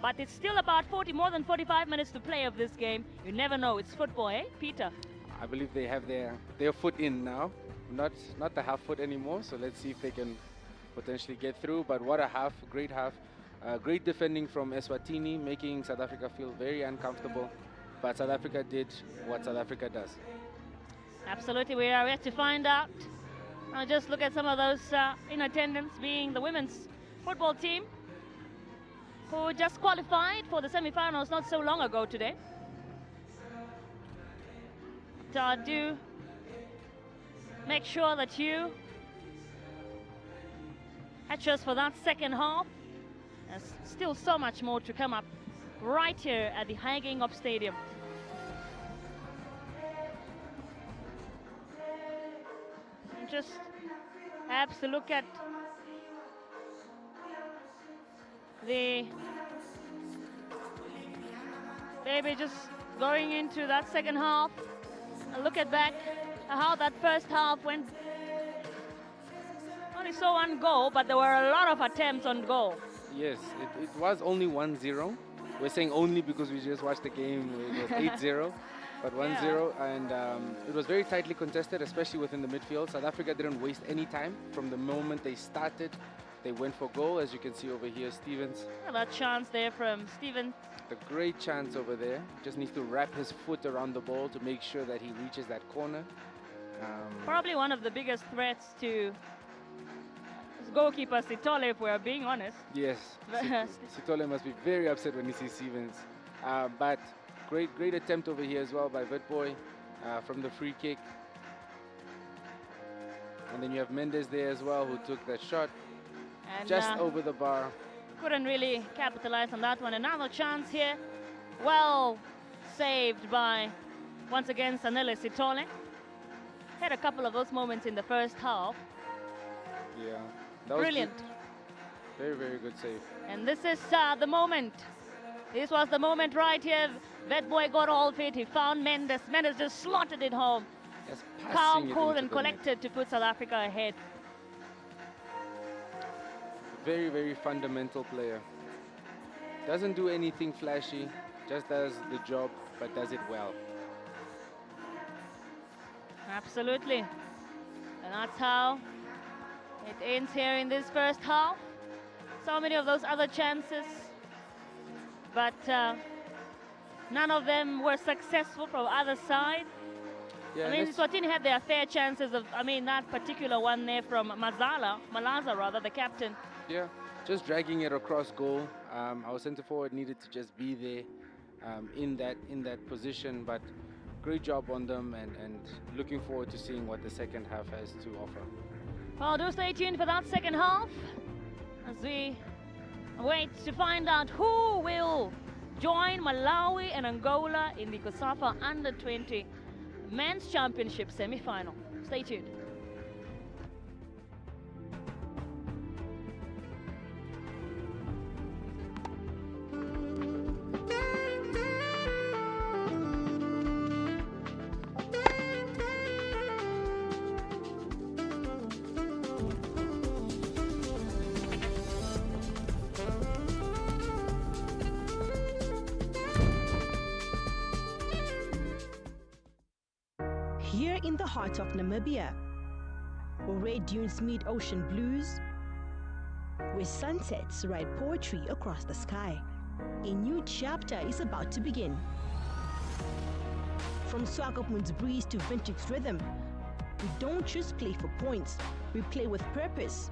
But it's still about more than 45 minutes to play of this game. You never know, it's football, eh, Peter? I believe they have their foot in now, not the half foot anymore. So let's see if they can potentially get through. But what a half, great half. Great defending from Eswatini, making South Africa feel very uncomfortable. But South Africa did what South Africa does. Absolutely, we are yet to find out. Now just look at some of those in attendance, being the women's football team, who just qualified for the semi-finals not so long ago today. Do make sure that you hatch us for that second half. There's still so much more to come up right here at the Hagengop Stadium. And just perhaps to look at the maybe just going into that second half. Look at back how that first half went. Only saw one goal, but there were a lot of attempts on goal. Yes, it was only 1-0. We're saying only because we just watched the game. It was 8-0, but 1-0, and it was very tightly contested, especially within the midfield. South Africa didn't waste any time. From the moment they started, they went for goal, as you can see over here, Stevens. That chance there from Stevens. A great chance over there. Just needs to wrap his foot around the ball to make sure that he reaches that corner. Probably one of the biggest threats to goalkeeper Sithole, if we're being honest. Yes, Sithole must be very upset when he sees Stevens. But great attempt over here as well by Vetboy from the free kick. And then you have Mendes there as well, who took that shot And just over the bar. Couldn't really capitalize on that one. Another chance here. Well saved by, once again, Sanele Sithole. Had a couple of those moments in the first half. Yeah. That was brilliant. Good. Very, very good save. And this is the moment. This was the moment right here. Vetboy got all fit. He found Mendes. Mendes just slotted it home. Just Calm, cool, and collected to put South Africa ahead. Very, very fundamental player. Doesn't do anything flashy, just does the job, but does it well. Absolutely. And that's how it ends here in this first half. So many of those other chances, but none of them were successful from either side. Yeah, I mean, Eswatini had their fair chances of, that particular one there from Malaza rather, the captain. Yeah, just dragging it across goal. Our centre forward needed to just be there in that position, but great job on them, and looking forward to seeing what the second half has to offer. Well, do stay tuned for that second half as we wait to find out who will join Malawi and Angola in the COSAFA U20 Men's Championship semi-final. Stay tuned. here in the heart of Namibia, where red dunes meet ocean blues, where sunsets write poetry across the sky. A new chapter is about to begin. From Swakopmund's breeze to Vintage rhythm, we don't just play for points, we play with purpose,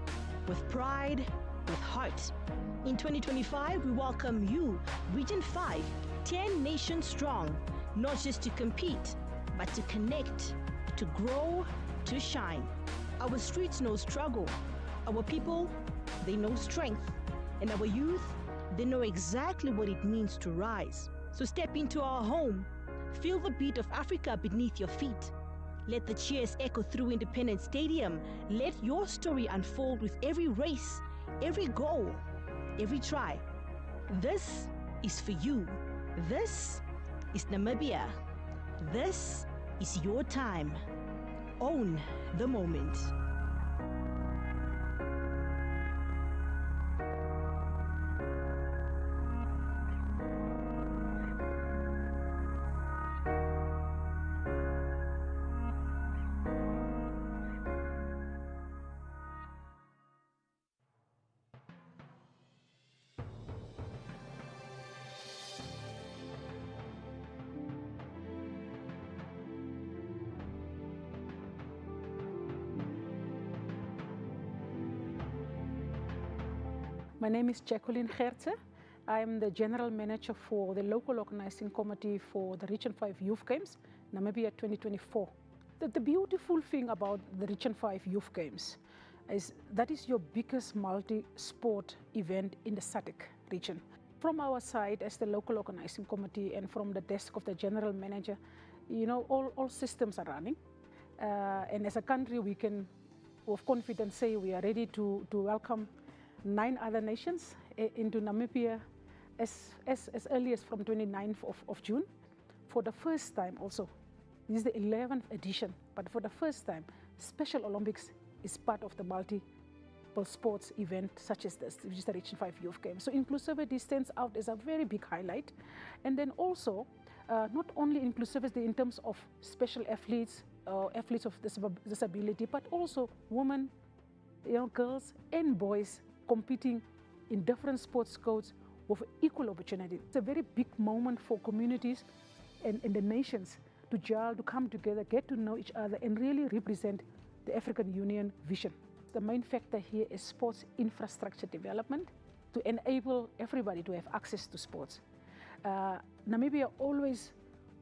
with pride, with heart. In 2025, we welcome you, Region 5, 10 nations strong, not just to compete, but to connect, to grow, to shine. Our streets know struggle, our people, they know strength, and our youth, they know exactly what it means to rise. So step into our home, feel the beat of Africa beneath your feet. Let the cheers echo through Independence Stadium. Let your story unfold with every race, every goal, every try. This is for you. This is Namibia. This is your time. Own the moment. My name is Jacqueline Gertze. I am the General Manager for the Local Organizing Committee for the Region 5 Youth Games, Namibia 2024. The beautiful thing about the Region 5 Youth Games is that is your biggest multi-sport event in the SADC region. From our side as the Local Organizing Committee and from the desk of the General Manager, you know, all systems are running. And as a country, we can with confidence say we are ready to welcome 9 other nations into Namibia as early as from 29th of June. For the first time also, this is the 11th edition, but for the first time, Special Olympics is part of the multiple sports event such as this, which is the Region 5 Youth Games. So inclusivity stands out as a very big highlight. And then also, not only inclusivity in terms of special athletes, athletes of disability, but also women, girls and boys competing in different sports codes with equal opportunity. It's a very big moment for communities and the nations to gel, to come together, get to know each other and really represent the African Union vision. The main factor here is sports infrastructure development to enable everybody to have access to sports. Namibia always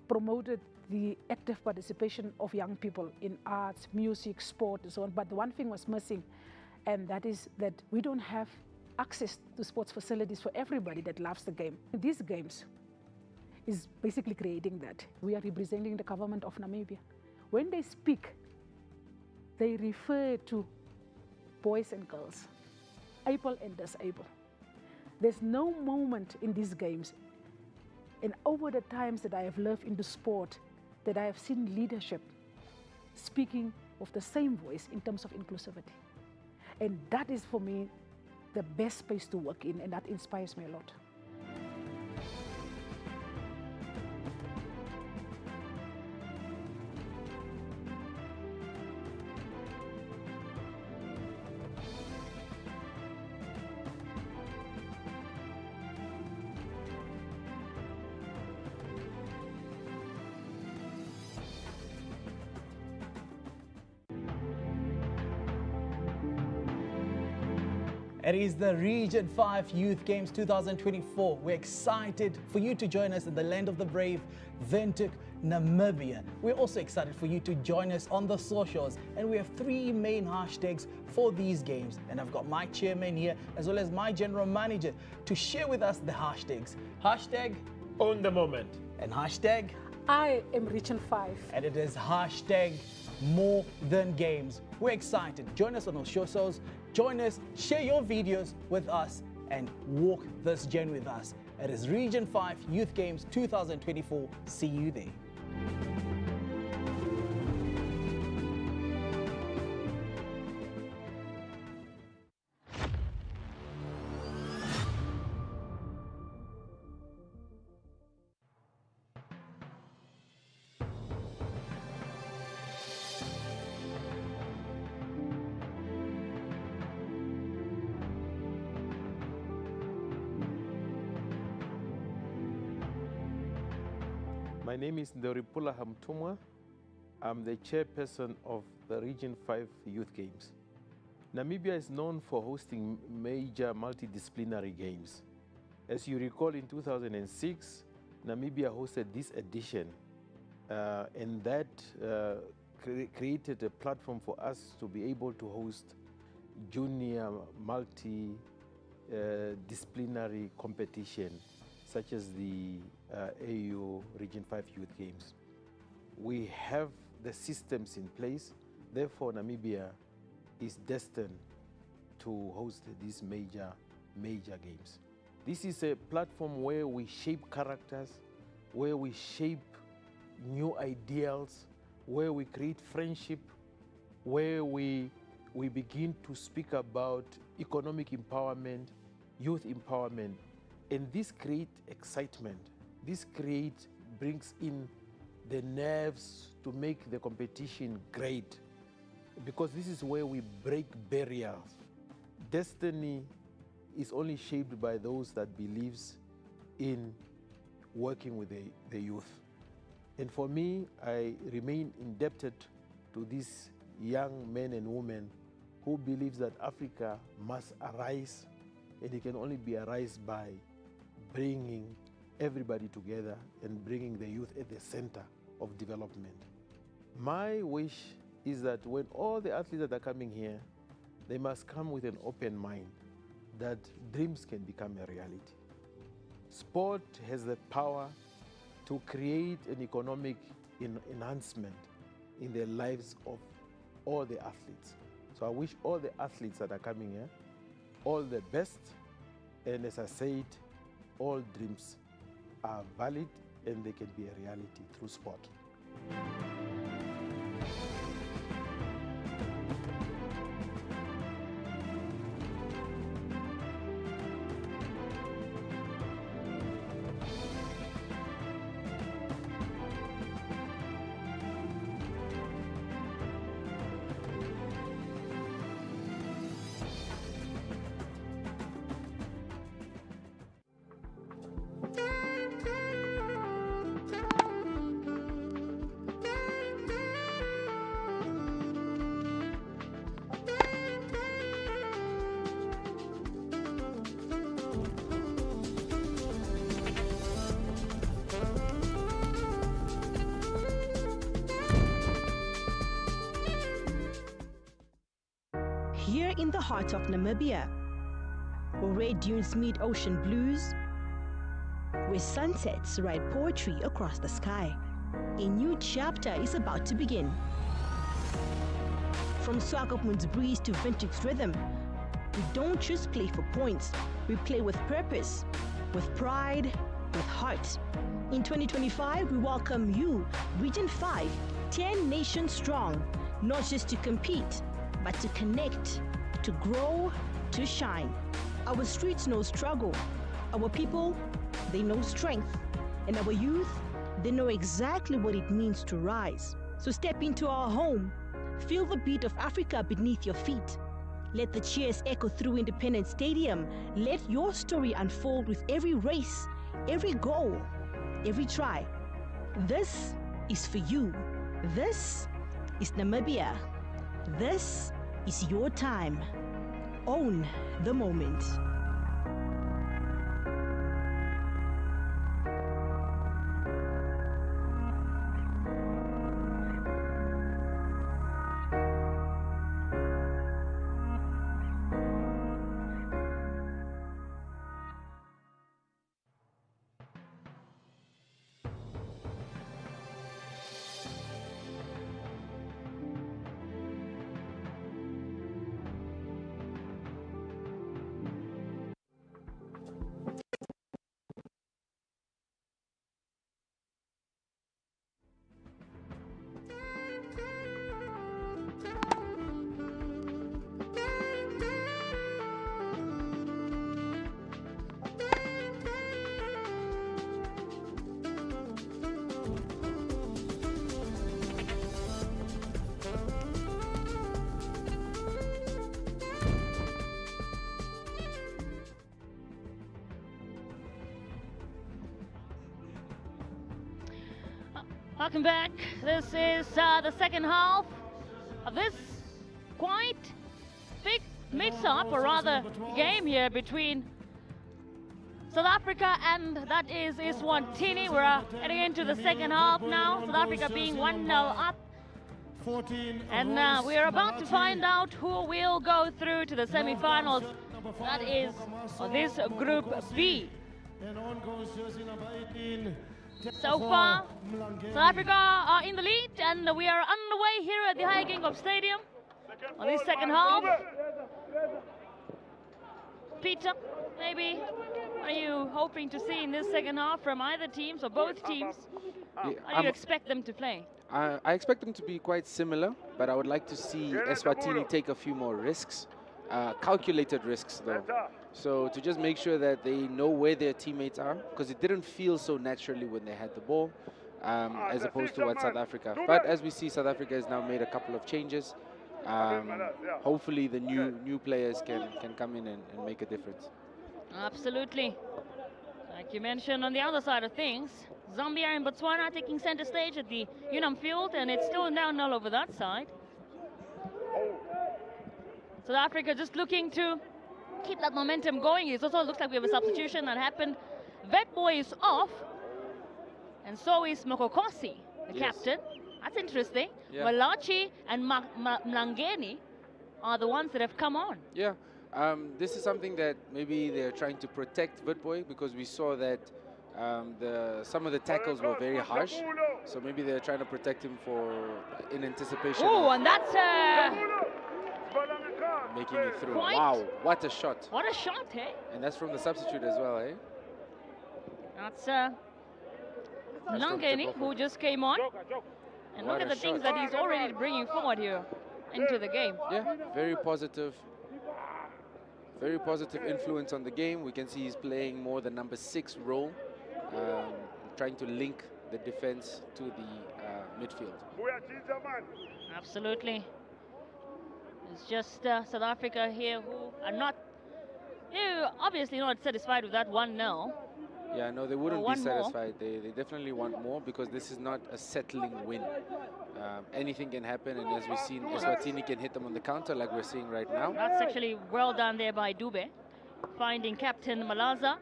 promoted the active participation of young people in arts, music, sport and so on, but the one thing was missing, and that is that we don't have access to sports facilities for everybody that loves the game. These games is basically creating that. We are representing the government of Namibia. When they speak, they refer to boys and girls, able and disabled. There's no moment in these games, and over the times that I have lived into sport, that I have seen leadership speaking with the same voice in terms of inclusivity. And that is, for me, the best space to work in, and that inspires me a lot. It is the Region 5 Youth Games 2024. We're excited for you to join us in the land of the brave, Windhoek, Namibia. We're also excited for you to join us on the socials, and we have 3 main hashtags for these games. And I've got my chairman here as well as my general manager to share with us the hashtags. Hashtag Own the Moment. And hashtag I am Region 5. And it is hashtag More Than Games. We're excited. Join us on our socials. Join us, share your videos with us, and walk this journey with us. It is Region 5 Youth Games 2024. See you there. My name is Ndoripula Hamtumwa. I'm the chairperson of the Region 5 Youth Games. Namibia is known for hosting major multidisciplinary games. As you recall, in 2006, Namibia hosted this edition, and that created a platform for us to be able to host junior multidisciplinary competition, such as the AU Region 5 Youth Games. We have the systems in place, therefore Namibia is destined to host these major games. This is a platform where we shape characters, where we shape new ideals, where we create friendship, where we begin to speak about economic empowerment, youth empowerment, and this creates excitement. This brings in the nerves to make the competition great, because this is where we break barriers. Destiny is only shaped by those that believes in working with the youth. And for me, I remain indebted to these young men and women who believes that Africa must arise, and it can only be arise by bringing everybody together and bringing the youth at the center of development. My wish is that when all the athletes that are coming here, they must come with an open mind that dreams can become a reality. Sport has the power to create an economic enhancement in the lives of all the athletes. So I wish all the athletes that are coming here all the best, and as I said, all dreams are valid and they can be a reality through sport. Here in the heart of Namibia, where red dunes meet ocean blues, where sunsets write poetry across the sky, a new chapter is about to begin. From Swakopmund's breeze to Vintage rhythm, we don't just play for points, we play with purpose, with pride, with heart. In 2025, we welcome you, Region 5, 10 nations strong, not just to compete, but to connect, to grow, to shine. Our streets know struggle. Our people, they know strength. And our youth, they know exactly what it means to rise. So step into our home. Feel the beat of Africa beneath your feet. Let the cheers echo through Independence Stadium. Let your story unfold with every race, every goal, every try. This is for you. This is Namibia. This is your time. Own the moment. Welcome back. This is the second half of this quite big mix-up, or rather game here between South Africa and that is Eswatini. We're heading into the second half now. South Africa being 1-0 up. And we are about to find out who will go through to the semi-finals. That is this Group B. So far, South Africa are in the lead, and we are underway here at the High Stadium on this second half. Peter, maybe what are you hoping to see in this second half from either teams or both teams? How do you expect them to play? I expect them to be quite similar, but I would like to see Eswatini take a few more risks, calculated risks though. So to just make sure that they know where their teammates are, because it didn't feel so naturally when they had the ball, as opposed to what South Africa. But as we see, South Africa has now made a couple of changes. Hopefully the new players can come in and make a difference. Absolutely. Like you mentioned, on the other side of things, Zambia and Botswana taking center stage at the Unam field, and it's still down 0 over that side. South Africa just looking to keep that momentum going. It also looks like we have a substitution that happened. Vetboy is off, and so is Mokokosi, the captain. That's interesting. Yeah. Malachi and Mlangeni are the ones that have come on. Yeah, this is something that maybe they're trying to protect Vetboy, because we saw that some of the tackles were very harsh. So maybe they're trying to protect him in anticipation. Oh, and that's making it through. Wow, what a shot. What a shot, hey? And that's from the substitute as well, eh? That's Mlangeni, who just came on. And look at the things that he's already bringing forward here into the game. Yeah, very positive influence on the game. We can see he's playing more the number 6 role, trying to link the defense to the midfield. Absolutely. It's just South Africa here who are not, obviously not satisfied with that 1-0. Yeah, no, they wouldn't be satisfied. They definitely want more, because this is not a settling win. Anything can happen, and as we've seen, Eswatini can hit them on the counter like we're seeing right now. That's actually well done there by Dube, finding Captain Malaza.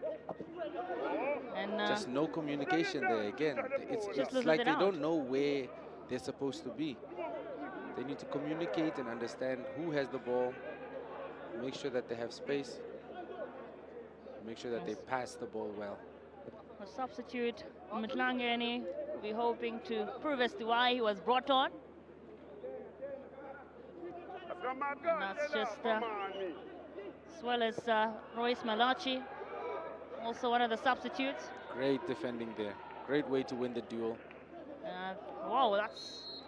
And just no communication there again. It's like they don't know where they're supposed to be. They need to communicate and understand who has the ball, make sure that they have space, make sure that they pass the ball well. A substitute, Mlangeni, we're hoping to prove as to why he was brought on. And that's just as well as Royce Malachi, also one of the substitutes. Great defending there. Great way to win the duel. Wow, that's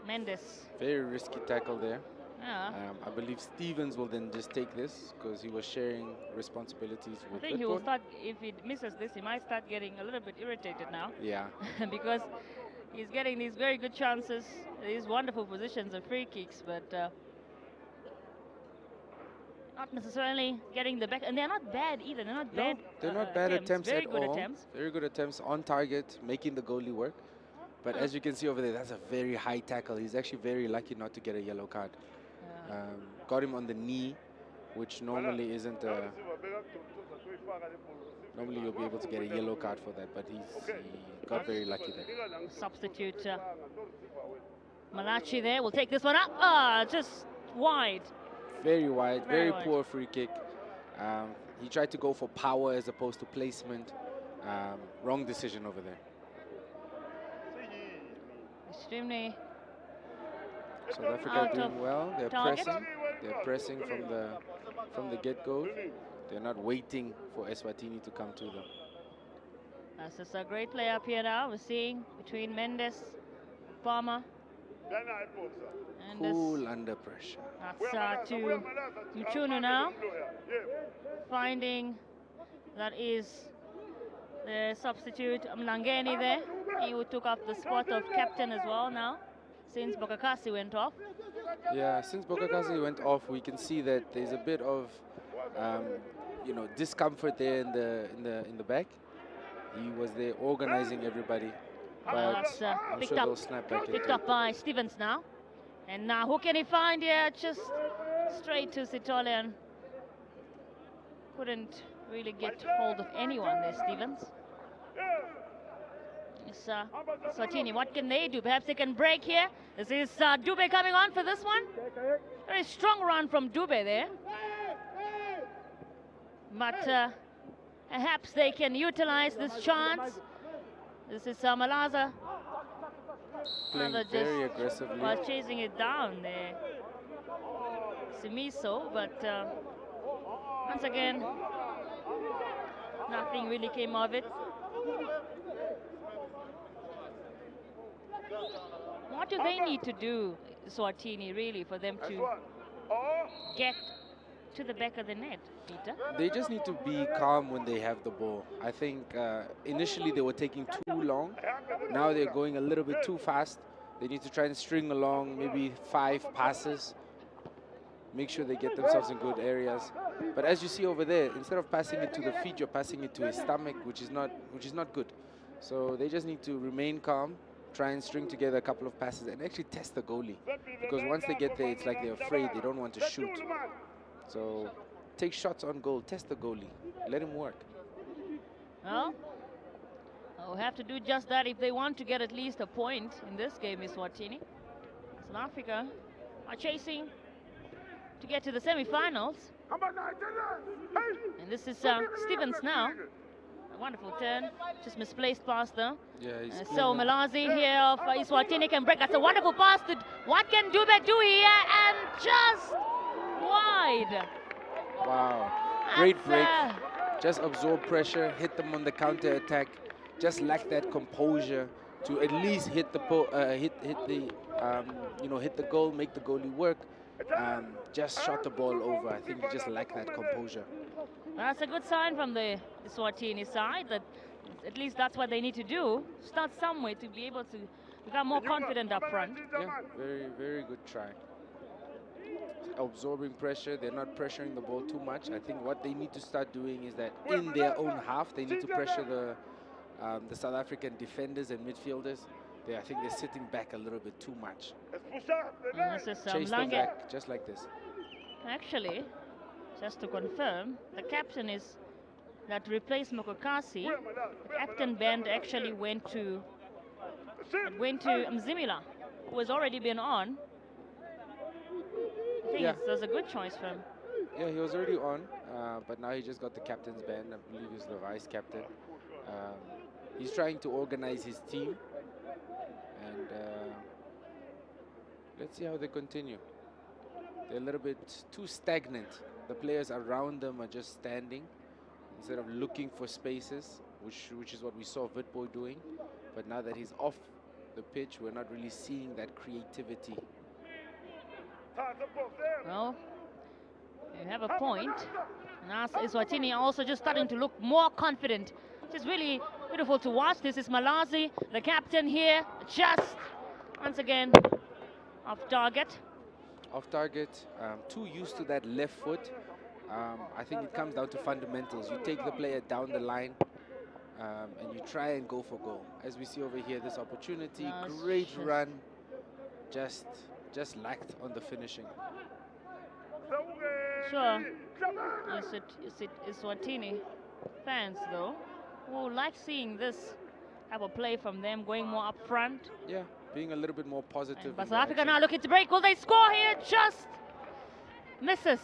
Mendes. Very risky tackle there. Yeah. I believe Stevens will then just take this, because he was sharing responsibilities with I think he will start, if he misses this, he might start getting a little bit irritated now. Yeah. Because he's getting these very good chances, these wonderful positions and free kicks, but not necessarily getting the back. And they're not bad either. They're not bad. They're not bad attempts very at good all. Attempts. Very good attempts on target, making the goalie work. But as you can see over there, that's a very high tackle. He's actually very lucky not to get a yellow card. Yeah. Got him on the knee, which normally isn't a... Normally you'll be able to get a yellow card for that, but he got very lucky there. Substitute Malachi there will take this one up. Just wide. Very wide, very poor free kick. He tried to go for power as opposed to placement. Wrong decision over there. Extremely. South Africa doing well. They're pressing. They're pressing from the get-go. They're not waiting for Eswatini to come to them. That's just a great play up here now. We're seeing between Mendes, Palmer. And cool under pressure. That's to Mchunu now. Finding that is the substitute Mlangeni there. He who took up the spot of captain as well now, since Bokakasi went off. Yeah, since Bokakasi went off, we can see that there's a bit of, discomfort there in the back. He was there organizing everybody, But It's I'm picked sure up, they'll snap back picked into up it. by Stevens now. And now who can he find here? Just straight to Sitolian. Couldn't really get hold of anyone there, Stevens. It's Eswatini, what can they do? Perhaps they can break here. This is Dube coming on for this one. Very strong run from Dube there. But perhaps they can utilize this chance. This is Malaza. Playing Just very aggressively. was chasing it down there. Simiso, but once again, nothing really came of it. What do they need to do, Eswatini, really, for them to get to the back of the net, Peter? They just need to be calm when they have the ball. I think initially they were taking too long. Now they're going a little bit too fast. They need to try and string along maybe 5 passes. Make sure they get themselves in good areas. But as you see over there, instead of passing it to the feet, you're passing it to his stomach, which is not good. So they just need to remain calm, try and string together a couple of passes and actually test the goalie. Because once they get there, it's like they're afraid, they don't want to shoot. So take shots on goal, test the goalie, let him work. Well, they'll have to do just that if they want to get at least a point in this game, Eswatini. South Africa are chasing to get to the semi-finals. And this is Stevens now. A wonderful turn, just misplaced pass though. Yeah, he's So Malazi here of Eswatini can break. That's a wonderful pass. What can Dube do here? And just wide. Wow, great break. Just absorb pressure, hit them on the counter attack. Just lack that composure to at least hit the hit the goal, make the goalie work. Just shot the ball over. I think he just lacked that composure. That's a good sign from the Eswatini side, that at least that's what they need to do. Start somewhere to be able to become more confident up front. Yeah, very, very good try. Absorbing pressure, they're not pressuring the ball too much. I think what they need to start doing is that in their own half, they need to pressure the South African defenders and midfielders. I think they're sitting back a little bit too much. This is Chase them back, just like this. Actually, just to confirm, the captain is that replaced Mokokasi. The captain band actually went to Mzimila, who has already been on. I think that's a good choice for him. Yeah, he was already on, but now he just got the captain's band. I believe he's the vice captain. He's trying to organize his team, and let's see how they continue. They're a little bit too stagnant. The players around them are just standing instead of looking for spaces, which is what we saw Witbooi doing. But now that he's off the pitch, we're not really seeing that creativity. Well, you have a point. Now Eswatini also just starting to look more confident. It's really beautiful to watch. This is Malazi, the captain here, just once again off target. Off target, too used to that left foot. I think it comes down to fundamentals. You take the player down the line and you try and go for goal. As we see over here, this opportunity, great run, just lacked on the finishing. Sure. Yes, it is Eswatini fans though who like seeing this type of play from them, going more up front. Yeah, being a little bit more positive. But South Africa now looking to break. Will they score here? Just misses.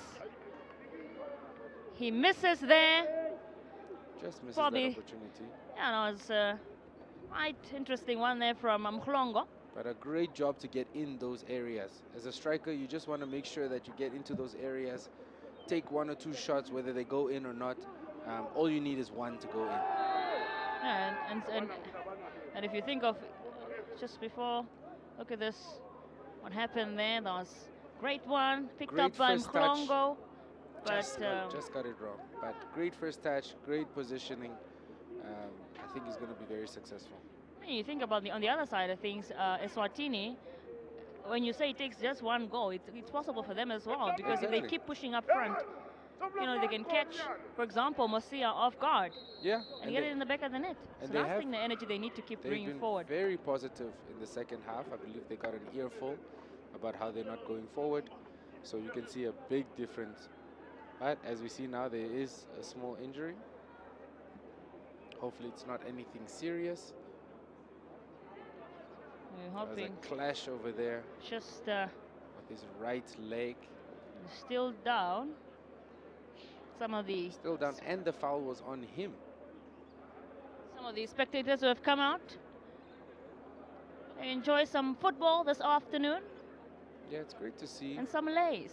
He misses there. Just misses Probably, that opportunity. Yeah, no, it's a quite interesting one there from Mhlongo. But a great job to get in those areas. As a striker, you just want to make sure that you get into those areas, take 1 or 2 shots, whether they go in or not. All you need is 1 to go in. Yeah, and if you think of just before, look at this, what happened there. That was great one, picked Great up by first touch. Mhlongo. But Just got it wrong. But great first touch, great positioning. I think he's going to be very successful. when you think about on the other side of things, Eswatini, when you say it takes just 1 goal, it's possible for them as well, because if they keep pushing up front, you know, they can catch, for example, Mosia off guard. Yeah. And get it in the back of the net. So that's the energy they need to keep bringing forward. They've been very positive in the second half. I believe they got an earful about how they're not going forward. So you can see a big difference. But as we see now, there is a small injury. Hopefully it's not anything serious. We're hoping. There's a clash over there. Just with his right leg. Still down. Some of the still down, and the foul was on him. Some of the spectators who have come out enjoy some football this afternoon. Yeah, it's great to see. And some lays.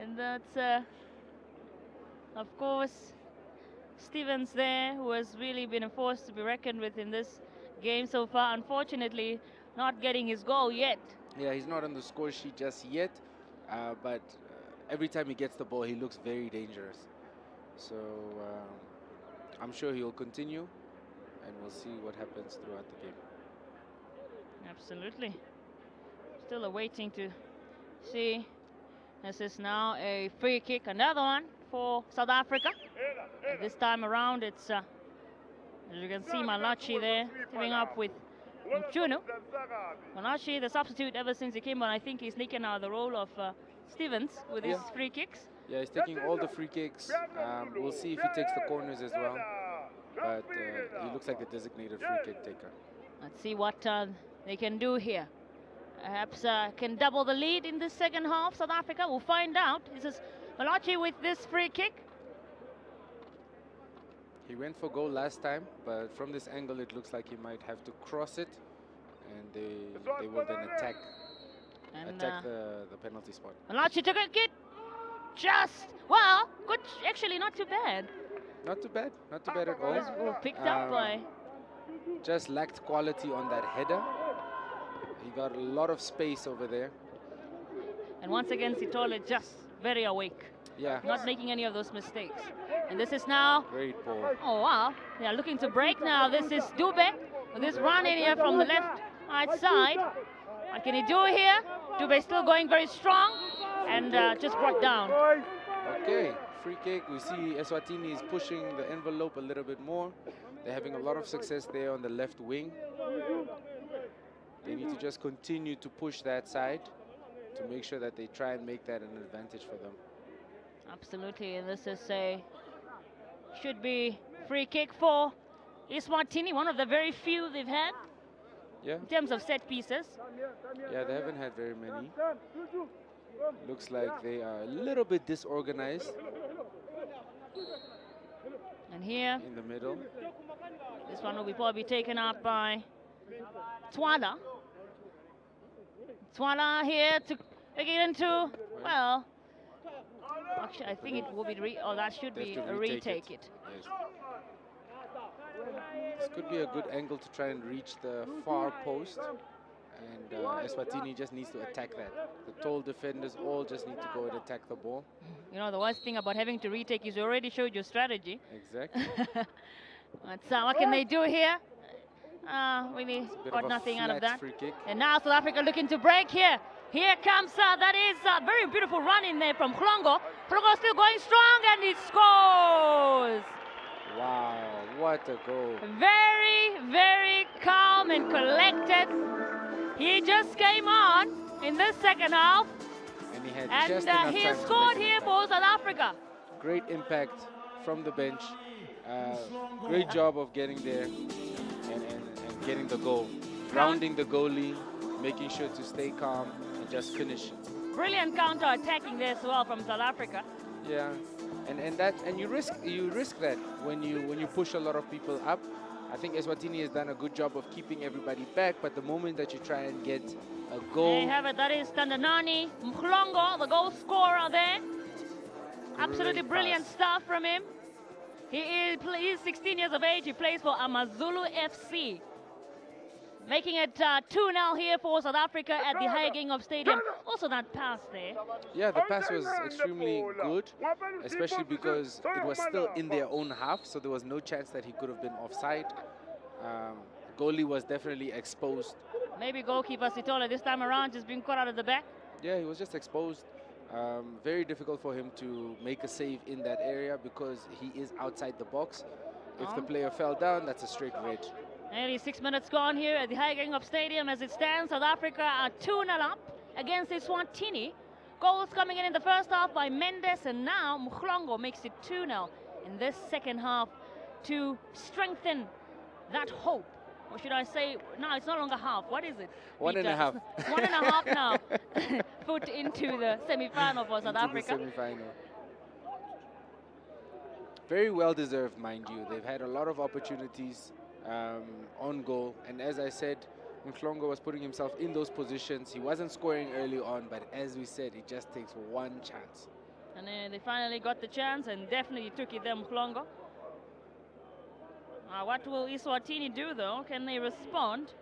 And that's, of course, Stevens there, who has really been a force to be reckoned with in this game so far. Unfortunately, not getting his goal yet. Yeah, he's not on the score sheet just yet, but every time he gets the ball, he looks very dangerous. So I'm sure he'll continue, and we'll see what happens throughout the game. Absolutely. Still awaiting to see. This is now a free kick, another one for South Africa. And this time around, it's, as you can see, Malachi there, giving up with Mchunu. Malachi, the substitute ever since he came on, I think he's taken out the role of Stevens with his free kicks. Yeah, he's taking all the free kicks. We'll see if he takes the corners as well. But he looks like the designated free kick taker. Let's see what they can do here. Perhaps can double the lead in the second half. South Africa, we'll find out. This is Malachi with this free kick. He went for goal last time, but from this angle it looks like he might have to cross it, and they will then attack the penalty spot. Malachi took a hit. Just, well, good, actually not too bad. Not too bad, not too bad at all. Well picked up by... Just lacked quality on that header. He got a lot of space over there. And once again, Sitole just very awake. Yeah. Not making any of those mistakes. And this is now... Great ball. Oh, wow. They are looking to break now. This is Dube with this run in here from the left right side. What can he do here? Dube still going very strong and just brought down. Okay, free kick. We see Eswatini is pushing the envelope a little bit more. They're having a lot of success there on the left wing. They need to just continue to push that side to make sure that they try and make that an advantage for them. Absolutely, and this is should be free kick for Eswatini, one of the very few they've had in terms of set pieces. Yeah, they haven't had very many. Looks like they are a little bit disorganized. And here, in the middle, this one will be probably taken up by Twala. Twala here to make it into, well, actually I think it will be, that should be a retake it. Yes. This could be a good angle to try and reach the far post. And Eswatini just needs to attack that. The tall defenders all just need to go and attack the ball. You know, the worst thing about having to retake is you already showed your strategy. Exactly. What can they do here? Really got nothing out of that. And now South Africa looking to break here. Here comes, that is a very beautiful run in there from Klongo. Klongo still going strong and he scores. Wow, what a goal. Very, very calm and collected. He just came on in this second half. And he had just enough time he scored here for South Africa. Great impact from the bench. Great job of getting there and getting the goal. Grounding the goalie, making sure to stay calm and just finish. Brilliant counter-attacking there as well from South Africa. Yeah, and you risk that when you push a lot of people up. I think Eswatini has done a good job of keeping everybody back, but the moment that you try and get a goal... There you have it, that is Tandanani Mhlongo, the goal scorer there. Absolutely brilliant stuff from him. He is 16 years of age, he plays for Amazulu FC. Making it 2-0 here for South Africa at the High Stadium. Also that pass there. Yeah, the pass was extremely good, especially because it was still in their own half, so there was no chance that he could have been offside. Goalie was definitely exposed. Maybe goalkeeper Sitole this time around just being caught out of the back. Yeah, he was just exposed. Very difficult for him to make a save in that area because he is outside the box. If the player fell down, that's a straight red. Nearly 6 minutes gone here at the Haigang Stadium as it stands. South Africa are 2-0 up against Eswatini. Goals coming in the first half by Mendes, and now Mhlongo makes it 2-0 in this second half to strengthen that hope. Or should I say, no, it's no longer half. What is it? One and a half. 1.5 now. Put into the semi-final for South Africa. The semi-final. Very well deserved, mind you. They've had a lot of opportunities on goal, and as I said, Mhlongo was putting himself in those positions. He wasn't scoring early on, but as we said, it just takes one chance. And then they finally got the chance and definitely took it there, Mhlongo. What will Eswatini do though? Can they respond?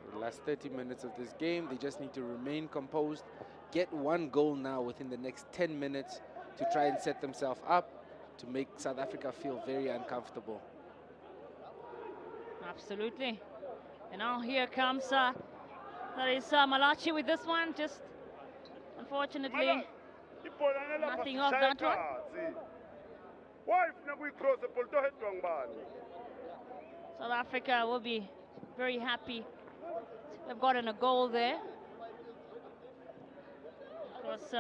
For the last 30 minutes of this game, they just need to remain composed, get one goal now within the next 10 minutes to try and set themselves up to make South Africa feel very uncomfortable. Absolutely. And now here comes that is Malachi with this one. Just unfortunately nothing of that one. South Africa will be very happy. They've gotten a goal there. Of course,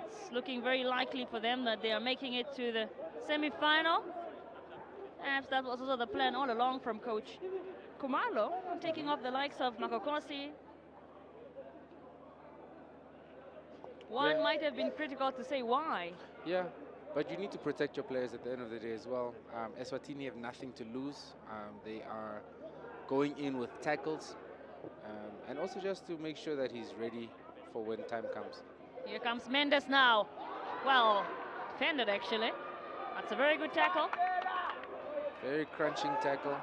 it's looking very likely for them that they are making it to the semi-final. Perhaps that was also the plan all along from Coach Kumalo, taking off the likes of Makokosi. One might have been critical to say why. Yeah, but you need to protect your players at the end of the day as well. Eswatini have nothing to lose. They are going in with tackles, and also just to make sure that he's ready for when time comes. Here comes Mendes now. Well, defended actually. That's a very good tackle. Very crunching tackle.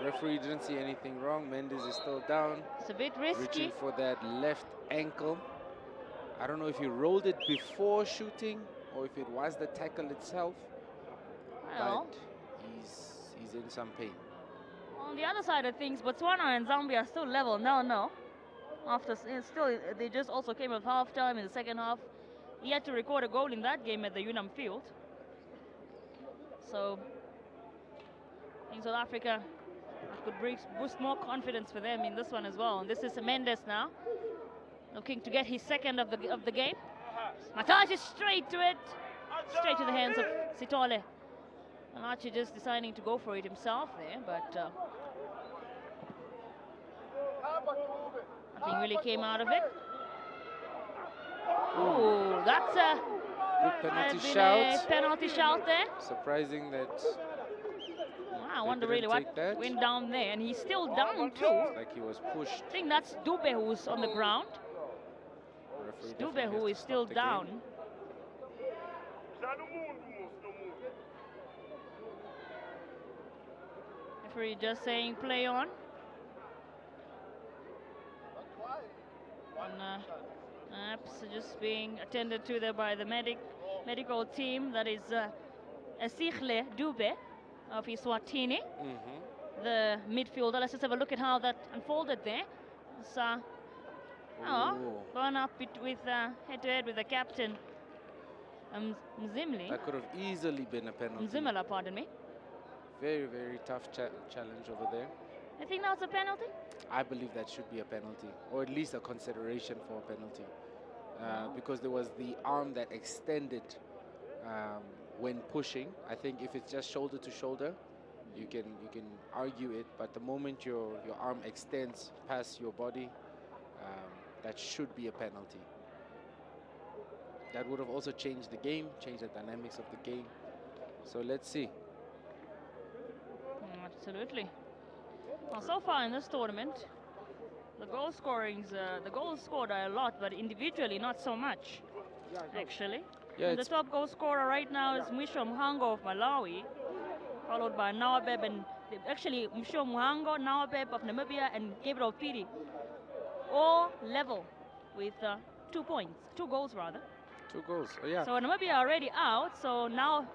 Referee didn't see anything wrong. Mendes is still down. It's a bit risky. Reaching for that left ankle. I don't know if he rolled it before shooting or if it was the tackle itself. Well, but he's in some pain. On the other side of things, Botswana and Zambia are still level. No. After still, they just also came at half-time in the second half. He had to record a goal in that game at the UNAM field. So, I think South Africa could boost more confidence for them in this one as well. And this is Mendes now, looking to get his second of the game. Mataji straight to it, straight to the hands of Sitole. Malachi just deciding to go for it himself there, but nothing really came out of it. Oh, that's a good penalty shout. there. Surprising that. I wonder really what went down there, and he's still down too. Like he was pushed. I think that's Dube who's on the ground. Dube who is still down. Referee just saying play on. And perhaps just being attended to there by the medical team. That is Esikhle Dube of Eswatini, the midfielder. Let's just have a look at how that unfolded there. So, gone up with head-to-head with the captain, Mzimli. That could have easily been a penalty. Mzimela, pardon me. Very, very tough challenge over there. I think that's a penalty? I believe that should be a penalty, or at least a consideration for a penalty. Because there was the arm that extended when pushing. I think if it's just shoulder to shoulder, you can argue it, but the moment your arm extends past your body, that should be a penalty. That would have also changed the game, changed the dynamics of the game. So let's see. Absolutely. Well, so far in this tournament, the goals scored are a lot, but individually not so much, actually. Yeah, the top goal scorer right now is Mwisho Mhango of Malawi, followed by Nawabeb and actually Mwisho Mhango, Nawabeb of Namibia, and Gabriel Piri, all level with 2 points, 2 goals rather. 2 goals, oh, yeah. So Namibia are already out, so now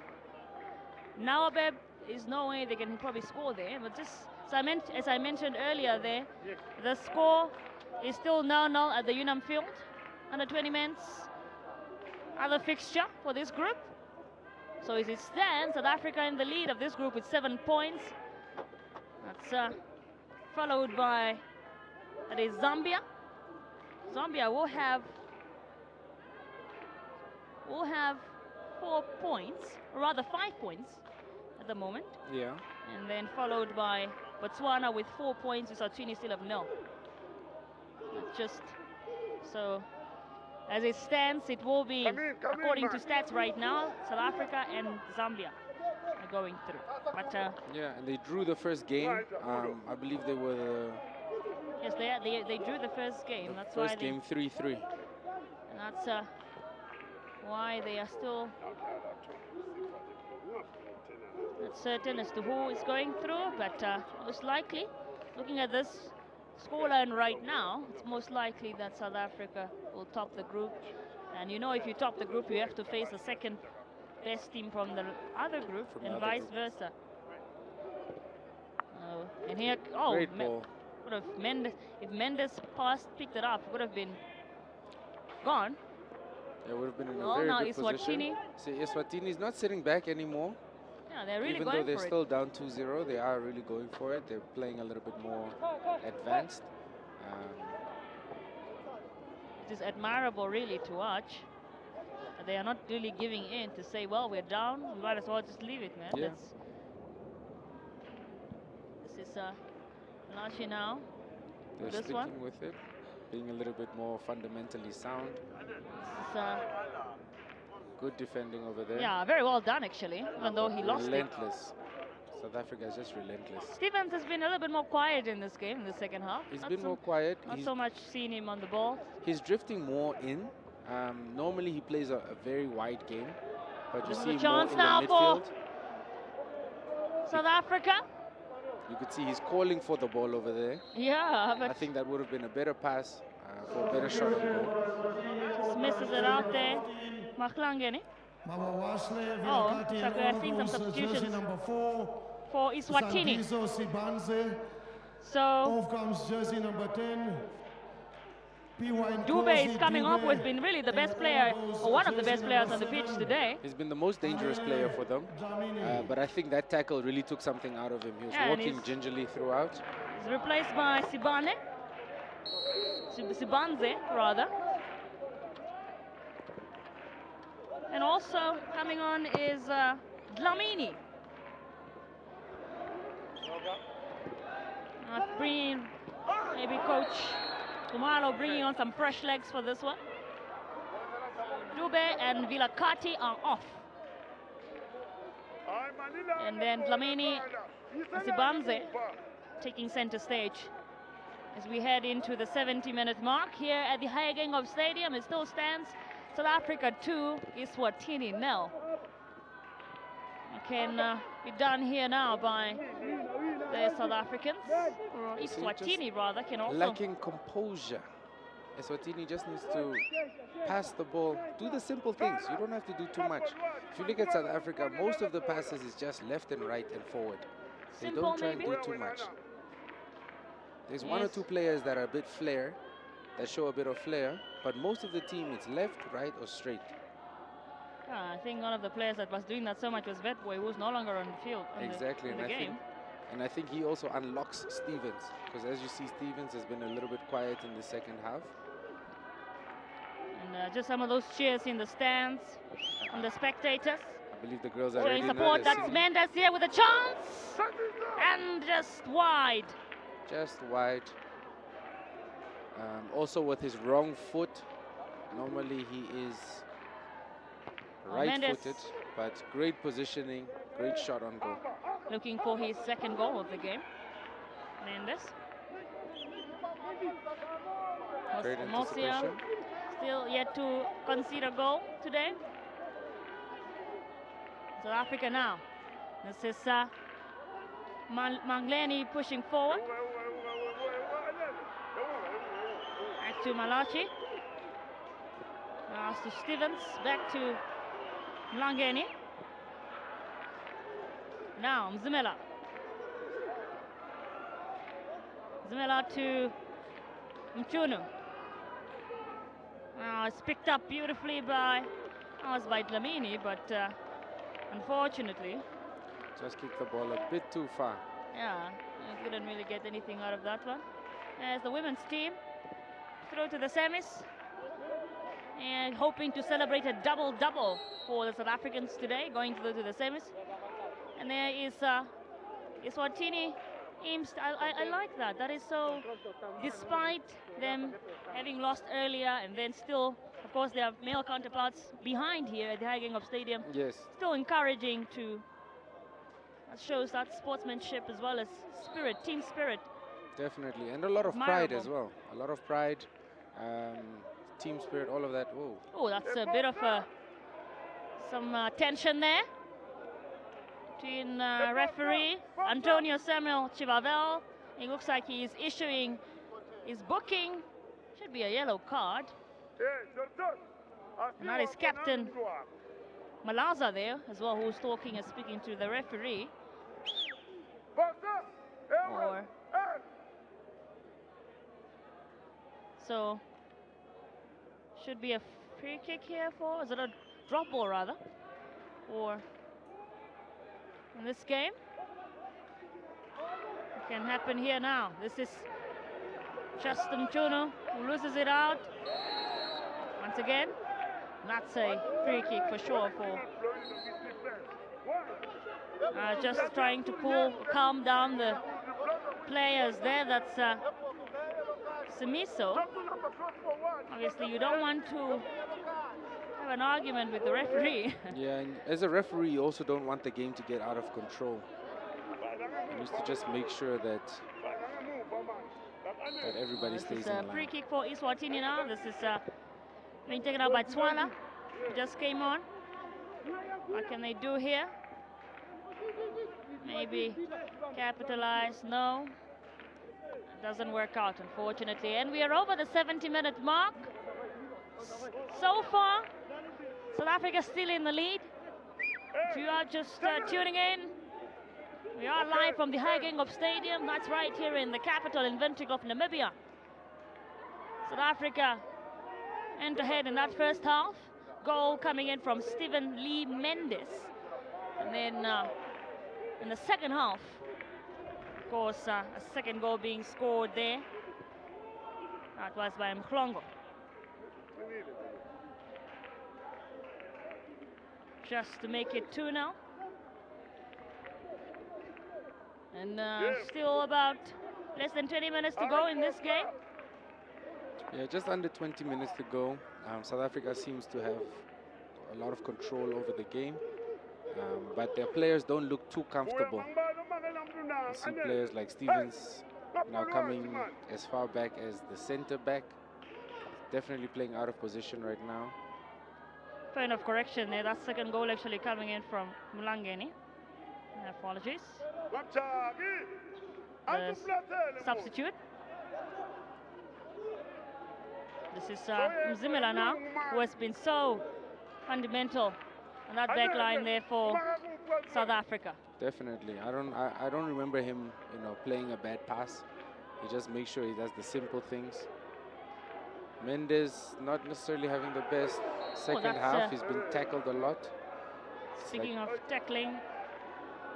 Nawabeb is no way they can probably score there, but just as I mentioned earlier there, the score is still 0-0 at the UNAM field. Under 20 men's other fixture for this group. So as it stands, South Africa in the lead of this group with 7 points. That's followed by, that is Zambia. Zambia will have 4 points, or rather 5 points at the moment. Yeah. And then followed by Botswana with 4 points. Eswatini still have 0. That's just so. As it stands, it will be, according to stats right now, South Africa and Zambia are going through. But yeah, and they drew the first game. I believe they were yes, they drew the first game. That's first why game 3-3. And that's why they are still not certain as to who is going through. But most likely, looking at this scoreline right now, it's most likely that South Africa will top the group. And you know, if you top the group, you have to face the second best team from the other group, and vice versa. And here, great ball. Would have if Mendes picked it up, it would have been gone. It would have been in a very now good position. Eswatini. See, Eswatini is not sitting back anymore. Yeah, they're really Even going though they're for still it. down 2-0, they are really going for it. They're playing a little bit more advanced. It is admirable, really, to watch. They are not really giving in to say, well, we're down, we might as well just leave it, man. Yeah. This is Malachi now. They're This sticking one. with it, being a little bit more fundamentally sound. This is, good defending over there. yeah, very well done, actually, even though he lost it. Relentless. South Africa is just relentless. Stevens has been a little bit more quiet in this game, in the second half. He's been more quiet. Not so much seen him on the ball. He's drifting more in. Normally he plays a very wide game, but you This is see a him chance more in now the for midfield. South Africa. You could see he's calling for the ball over there. Yeah, but I think that would have been a better pass for a better shot on goal. just misses it out there. Maklangeni. Oh, so we are seeing some substitutions number 4 for Eswatini. Sibanze. So Off comes jersey number 10. Dube is coming up with been really the best player, or one of the best players on the pitch today. He's been the most dangerous player for them, but I think that tackle really took something out of him. He was Yeah, and walking gingerly throughout. He's replaced by Sibanze, rather. And also coming on is Dlamini. Bringing maybe Coach Kumalo bringing on some fresh legs for this one. Dube and Vilakati are off. And then Dlamini Sibanze taking center stage as we head into the 70-minute mark here at the Haigenhof Stadium. It still stands South Africa 2, Eswatini 0. It can be done here now by the South Africans, or Eswatini rather, can also... Lacking composure. Eswatini just needs to pass the ball, do the simple things. You don't have to do too much. If you look at South Africa, most of the passes is just left and right and forward. They Simple, don't try and maybe? do too much. There's one or two players that are a bit flair, that show a bit of flair, but most of the team it's left, right or straight. I think one of the players that was doing that so much was Vetboy, who's no longer on the field Exactly, in the game. And I think he also unlocks Stevens, because as you see, Stevens has been a little bit quiet in the second half. And just some of those cheers in the stands from the spectators. I believe the girls are Showing ready support. now. That's Mendes here with a chance. And just wide. Just wide. Also with his wrong foot. Normally he is right-footed, but great positioning, great shot on goal. Looking for his second goal of the game. Mendes. Great Mosia anticipation. still yet to concede a goal today. South Africa now. This is Mangleni pushing forward. Back to Malachi. Now to Stevens. Back to Mlangeni. Now Mzimela. Mzimela to Mchunu. Now it's picked up beautifully by That was by Dlamini, but unfortunately, Just kicked the ball a bit too far. yeah, I couldn't really get anything out of that one. As the women's team through to the semis, and hoping to celebrate a double-double for the South Africans today, going through to the semis. And there is Eswatini. I like that. That is so, despite them having lost earlier and then still, of course, their male counterparts behind here at the High Gang of Stadium. Yes. Still encouraging to, that shows that sportsmanship as well as spirit, team spirit. Definitely, and a lot of pride as well. A lot of pride, team spirit, all of that. Whoa. Oh, that's a bit of some tension there between referee Antonio Samuel Chivavel. It looks like he is issuing his booking. Should be a yellow card. And that is Captain Malaza there as well, who's talking and speaking to the referee. Or so should be a free kick here for, is it a drop ball rather? Or in this game? It can happen here now. This is Justin Chuno who loses it out. Once again, that's a free kick for sure for just trying to calm down the players there. That's Simiso. Obviously, you don't want to have an argument with the referee. Yeah, and as a referee, you also don't want the game to get out of control. You need to just make sure that everybody stays in line. Free kick for Eswatini now. This is being taken out by Tswana. Just came on. What can they do here? Maybe capitalize. No. It doesn't work out, unfortunately. And we are over the 70-minute mark. So far, South Africa still in the lead. If you are just tuning in, we are live from the High Gang of Stadium. That's right here in the capital in Windhoek of Namibia. South Africa went ahead in that first half. Goal coming in from Stephen Lee Mendes. And then in the second half, of course, a second goal being scored there. That was by Mklongo. Just to make it 2-0. And still about less than 20 minutes to go in this game. Yeah, just under 20 minutes to go. South Africa seems to have a lot of control over the game. But their players don't look too comfortable. I see players like Stevens now coming as far back as the center back. Definitely playing out of position right now. Point of correction there. That second goal actually coming in from Mulangeni. Apologies. The substitute. This is Mzimela now, who has been so fundamental on that back line there for South Africa. Definitely. I don't remember him, playing a bad pass. He just makes sure he does the simple things. Mendes not necessarily having the best second half. He's been tackled a lot. Speaking of tackling,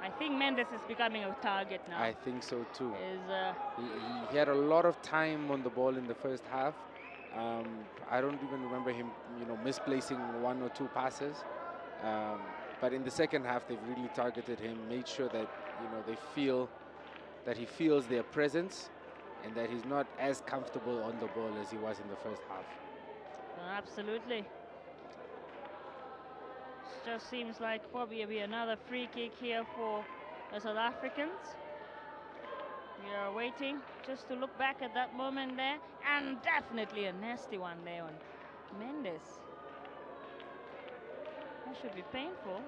I think Mendes is becoming a target now. I think so too. He had a lot of time on the ball in the first half. I don't even remember him, misplacing one or two passes. But in the second half, they've really targeted him, made sure that, they feel that he feels their presence and that he's not as comfortable on the ball as he was in the first half. Absolutely. Just seems like probably be another free kick here for the South Africans. We are waiting just to look back at that moment there, and definitely a nasty one there on Mendes. That should be painful.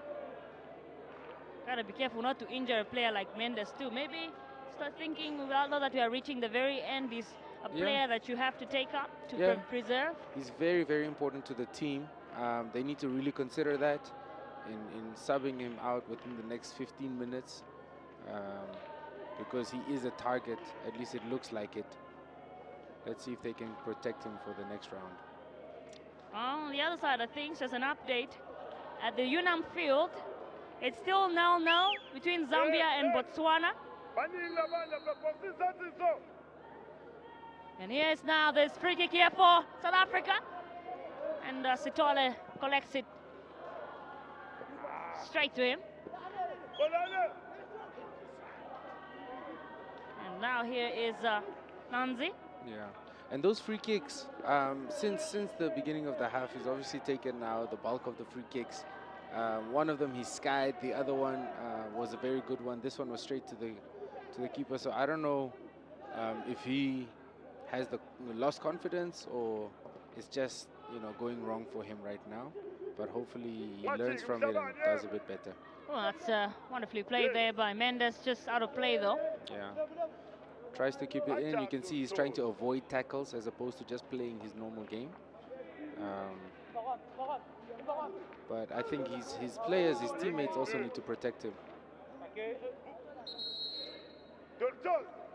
Gotta be careful not to injure a player like Mendes too. Maybe start thinking, we all know that we are reaching the very end. Is a player that you have to take up to preserve. He's very, very important to the team. They need to really consider that in subbing him out within the next 15 minutes. Because he is a target, at least it looks like it. Let's see if they can protect him for the next round. On the other side of things, there's an update at the Unam field. It's still 0-0 between Zambia and Botswana. And here's now this free kick here for South Africa. And Sitole collects it straight to him. And now here is Nanzi. Yeah, and those free kicks, since the beginning of the half, he's obviously taken now the bulk of the free kicks. One of them he skied, the other one was a very good one. This one was straight to the keeper. So I don't know if he has lost confidence or it's just going wrong for him right now. But hopefully he learns from it and does a bit better. Well, that's wonderfully played there by Mendes, just out of play though. Yeah. Tries to keep it in. You can see he's trying to avoid tackles as opposed to just playing his normal game. But I think his players, his teammates also need to protect him.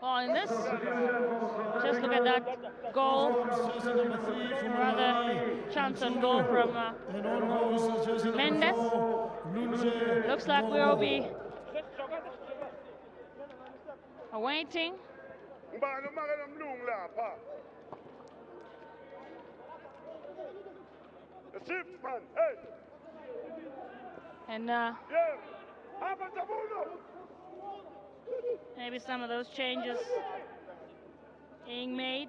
Well, in this, just look at that goal. Rather chance on goal from Mendes. Looks like we'll be awaiting. And maybe some of those changes being made.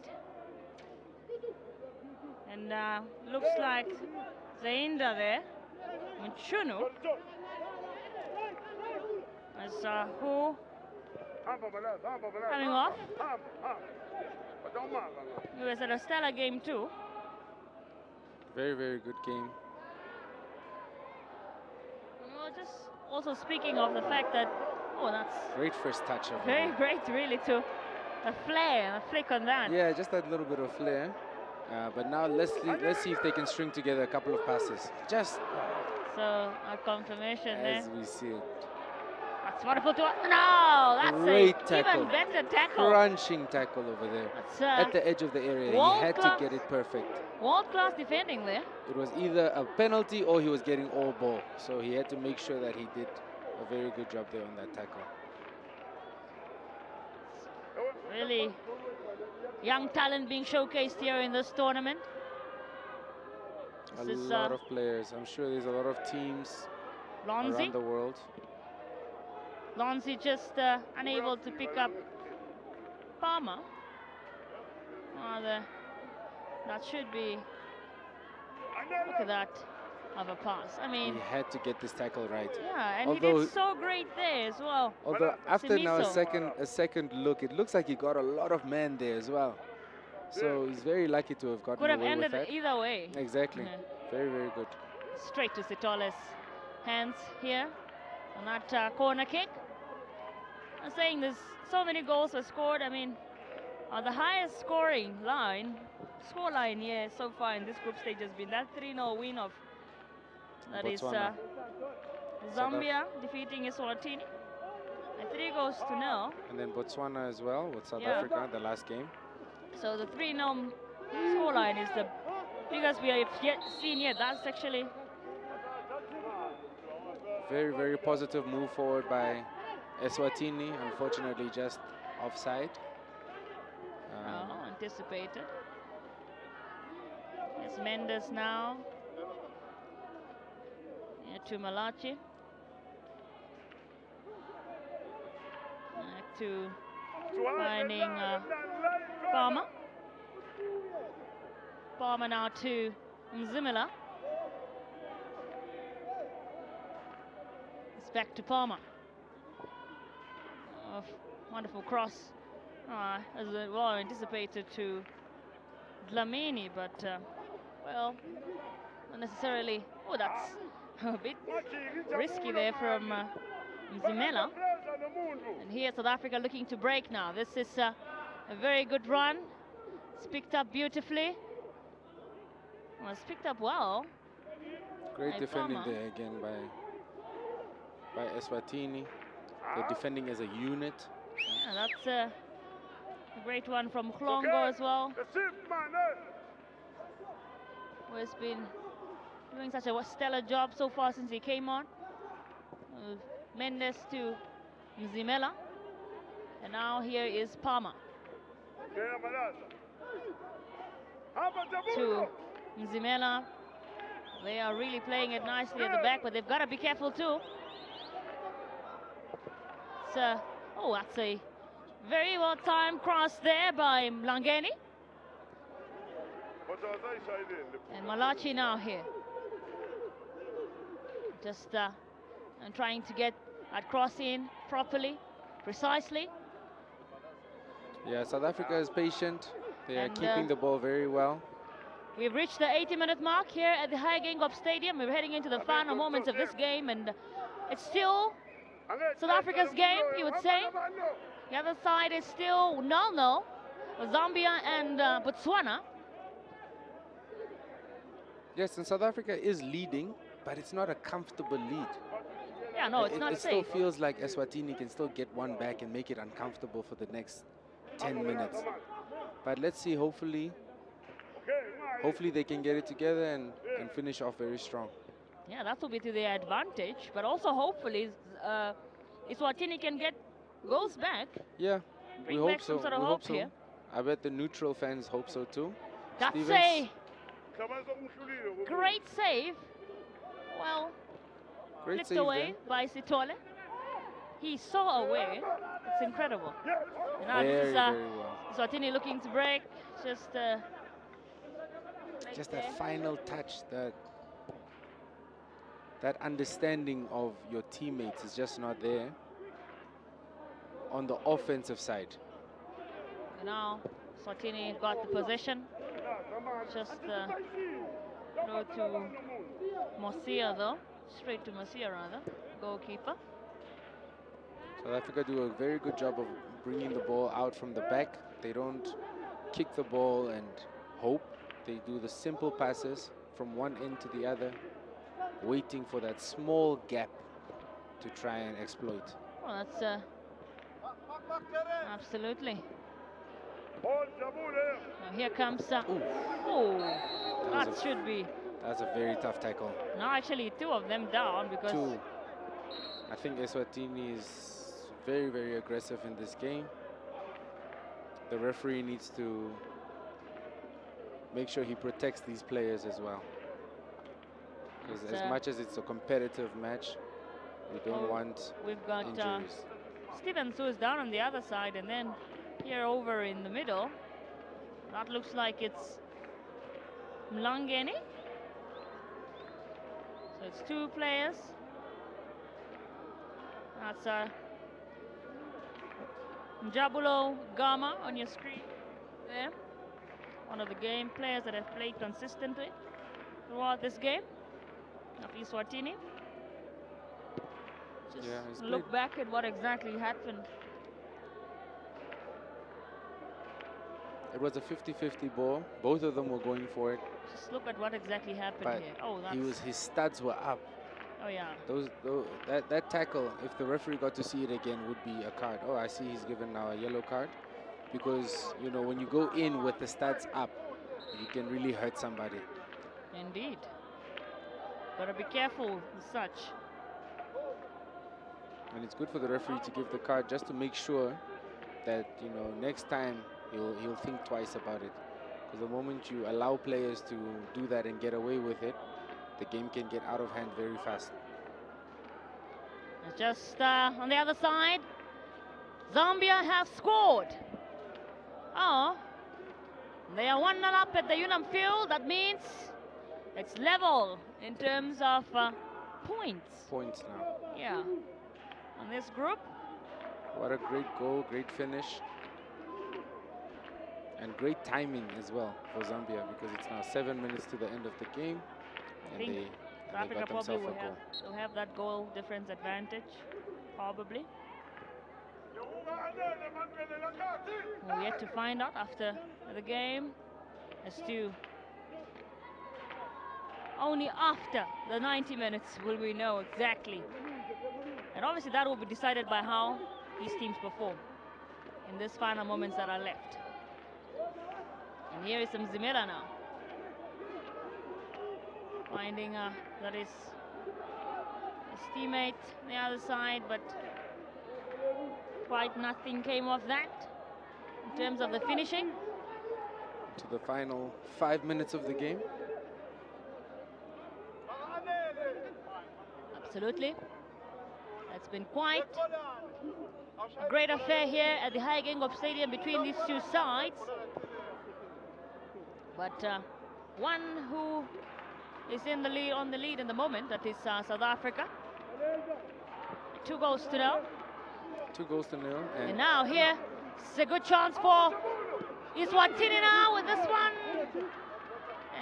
And looks like Zainda there, Mchunu, as who coming off. He was at a stellar game too. Very, very good game. Well, just also speaking of the fact that, that's great first touch. Very great, really, to a flare, a flick on that. Yeah, just that little bit of flair. But now let's see if they can string together a couple of passes. Just so a confirmation as there. We see it. That's wonderful to no, that's great a tackle. even better tackle. Crunching tackle over there at the edge of the area. He had to get it perfect. World-class defending there. It was either a penalty or he was getting all ball. So he had to make sure that he did a very good job there on that tackle. Really young talent being showcased here in this tournament. A lot of players. I'm sure there's a lot of teams around the world. Lonzi just unable to pick up Palmer. That should be, look at that, of a pass. I mean, he had to get this tackle right. Yeah, and he did so great there as well. Although after now a second look, it looks like he got a lot of men there as well. So he's very lucky to have gotten away with that. Could have ended either way. Exactly. Very, very good. Straight to Sitole's hands here on that corner kick. I'm saying there's so many goals were scored. I mean, the highest scoring score line here so far in this group stage has been that 3-0 win of Botswana. Zambia defeating Eswatini. 3-0. And then Botswana as well with South Africa, the last game. So the 3-0 scoreline is the biggest we have yet seen yet. That's actually very, very positive move forward by Eswatini. Unfortunately, just offside. Anticipated. It's Mendes now. To Malachi. To finding Palmer. Palmer now to Mzimila. It's back to Palmer. Wonderful cross. As well anticipated to Dlamini, but well, not necessarily. That's a bit risky there from Mzimela. And here South Africa looking to break now. This is a very good run. It's picked up beautifully. Well, it's picked up well. Great defending there again by Eswatini. They're defending as a unit. Yeah, that's a great one from Klongo as well. Who has been doing such a stellar job so far since he came on. Mendes to Mzimela. And now here is Palmer. To Mzimela. They are really playing it nicely at the back, but they've got to be careful too. It's, oh, that's a very well timed cross there by Mlangeni. And Malachi now here. Just and trying to get that cross in properly, precisely. Yeah, South Africa is patient. They are keeping the ball very well. We've reached the 80-minute mark here at the Hagengob Stadium. We're heading into the final moments of this game, and it's still South Africa's game, you would say. The other side is still 0-0. Zambia and Botswana. Yes, and South Africa is leading, but it's not a comfortable lead. Yeah, no, it's not it safe. It still feels like Eswatini can still get one back and make it uncomfortable for the next 10 minutes. But let's see, hopefully they can get it together and finish off very strong. Yeah, that will be to their advantage, but also hopefully Eswatini can get goals back. Yeah, we hope so. Sort of we hope so. Here. I bet the neutral fans hope so too. That's a great save. Well, flicked away by Sitole. He saw a way. It's incredible. And now this is Eswatini looking to break. Just that final touch, that understanding of your teammates is just not there on the offensive side. And now Eswatini got the possession. Just throw to Mosia though. Straight to Mosia rather, goalkeeper. South Africa do a very good job of bringing the ball out from the back. They don't kick the ball and hope. They do the simple passes from one end to the other, waiting for that small gap to try and exploit. Well, that's absolutely. Now here comes that should be. That's a very tough tackle. No, actually two of them down because I think Eswatini is very, very aggressive in this game. The referee needs to make sure he protects these players as well. Because as much as it's a competitive match, we don't want we've got injuries. Steven Su is down on the other side, and then here over in the middle, that looks like it's Mlangeni. So it's two players. That's Njabulo Gama on your screen there. One of the game players that have played consistently throughout this game of Eswatini. Just look back at what exactly happened. It was a 50-50 ball. Both of them were going for it. Just look at what exactly happened but here. Oh, that's... his studs were up. Oh, yeah. That tackle, if the referee got to see it again, would be a card. Oh, I see he's given now a yellow card. Because, you know, when you go in with the studs up, you can really hurt somebody. Indeed. Gotta be careful with such. And it's good for the referee to give the card just to make sure that, you know, next time he'll think twice about it. Because the moment you allow players to do that and get away with it, the game can get out of hand very fast. Just on the other side, Zambia have scored. Oh, they are 1-0 up at the Unam field. That means it's level in terms of points. Points now. Yeah. On this group. What a great goal, great finish. And great timing as well for Zambia, because it's now 7 minutes to the end of the game. I think South Africa probably will have that goal difference advantage, probably. We'll yet to find out after the game as to only after the 90 minutes will we know exactly. And obviously that will be decided by how these teams perform in these final moments that are left. And here is some Mzimela now. Finding that is his teammate on the other side, but quite nothing came of that in terms of the finishing. To the final 5 minutes of the game. Absolutely. It's been quite a great affair here at the Hagengob Stadium between these two sides. But one who is in the lead, on the lead in the moment, that is South Africa. 2 goals to 0. 2 goals to 0. And now here, it's a good chance for Eswatini now with this one.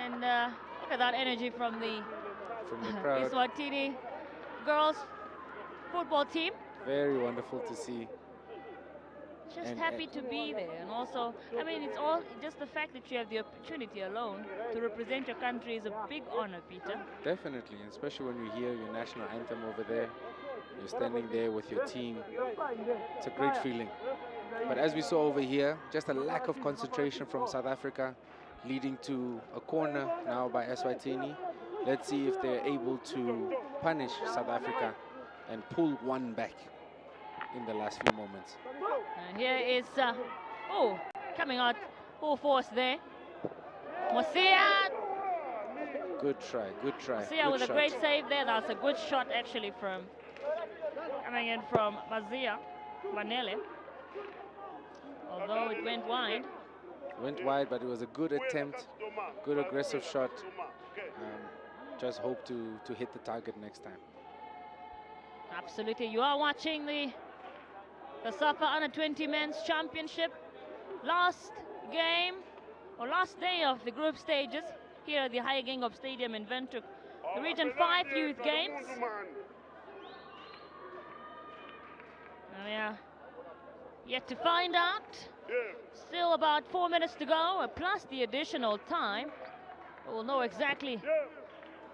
And look at that energy from the crowd. Eswatini girls football team. Very wonderful to see. Just happy to be there, and also, I mean, it's all just the fact that you have the opportunity alone to represent your country is a big honor, Peter. Definitely, especially when you hear your national anthem over there. You're standing there with your team. It's a great feeling. But as we saw over here, just a lack of concentration from South Africa, leading to a corner now by Eswatini. Let's see if they're able to punish South Africa and pull one back in the last few moments. And here is, coming out full force there. Mosia. Good try, good try. Mosia with a great save there. That's a good shot actually from, coming in from Mazia Vanele. Although it went wide. Went wide, but it was a good attempt, good aggressive shot. Just hope to hit the target next time. Absolutely. You are watching the COSAFA Under-20 Men's Championship. Last game, or last day of the group stages here at the Hagengob Stadium in Windhoek. The Region 5 Youth Games. We are yet to find out. Still about 4 minutes to go, plus the additional time. We'll know exactly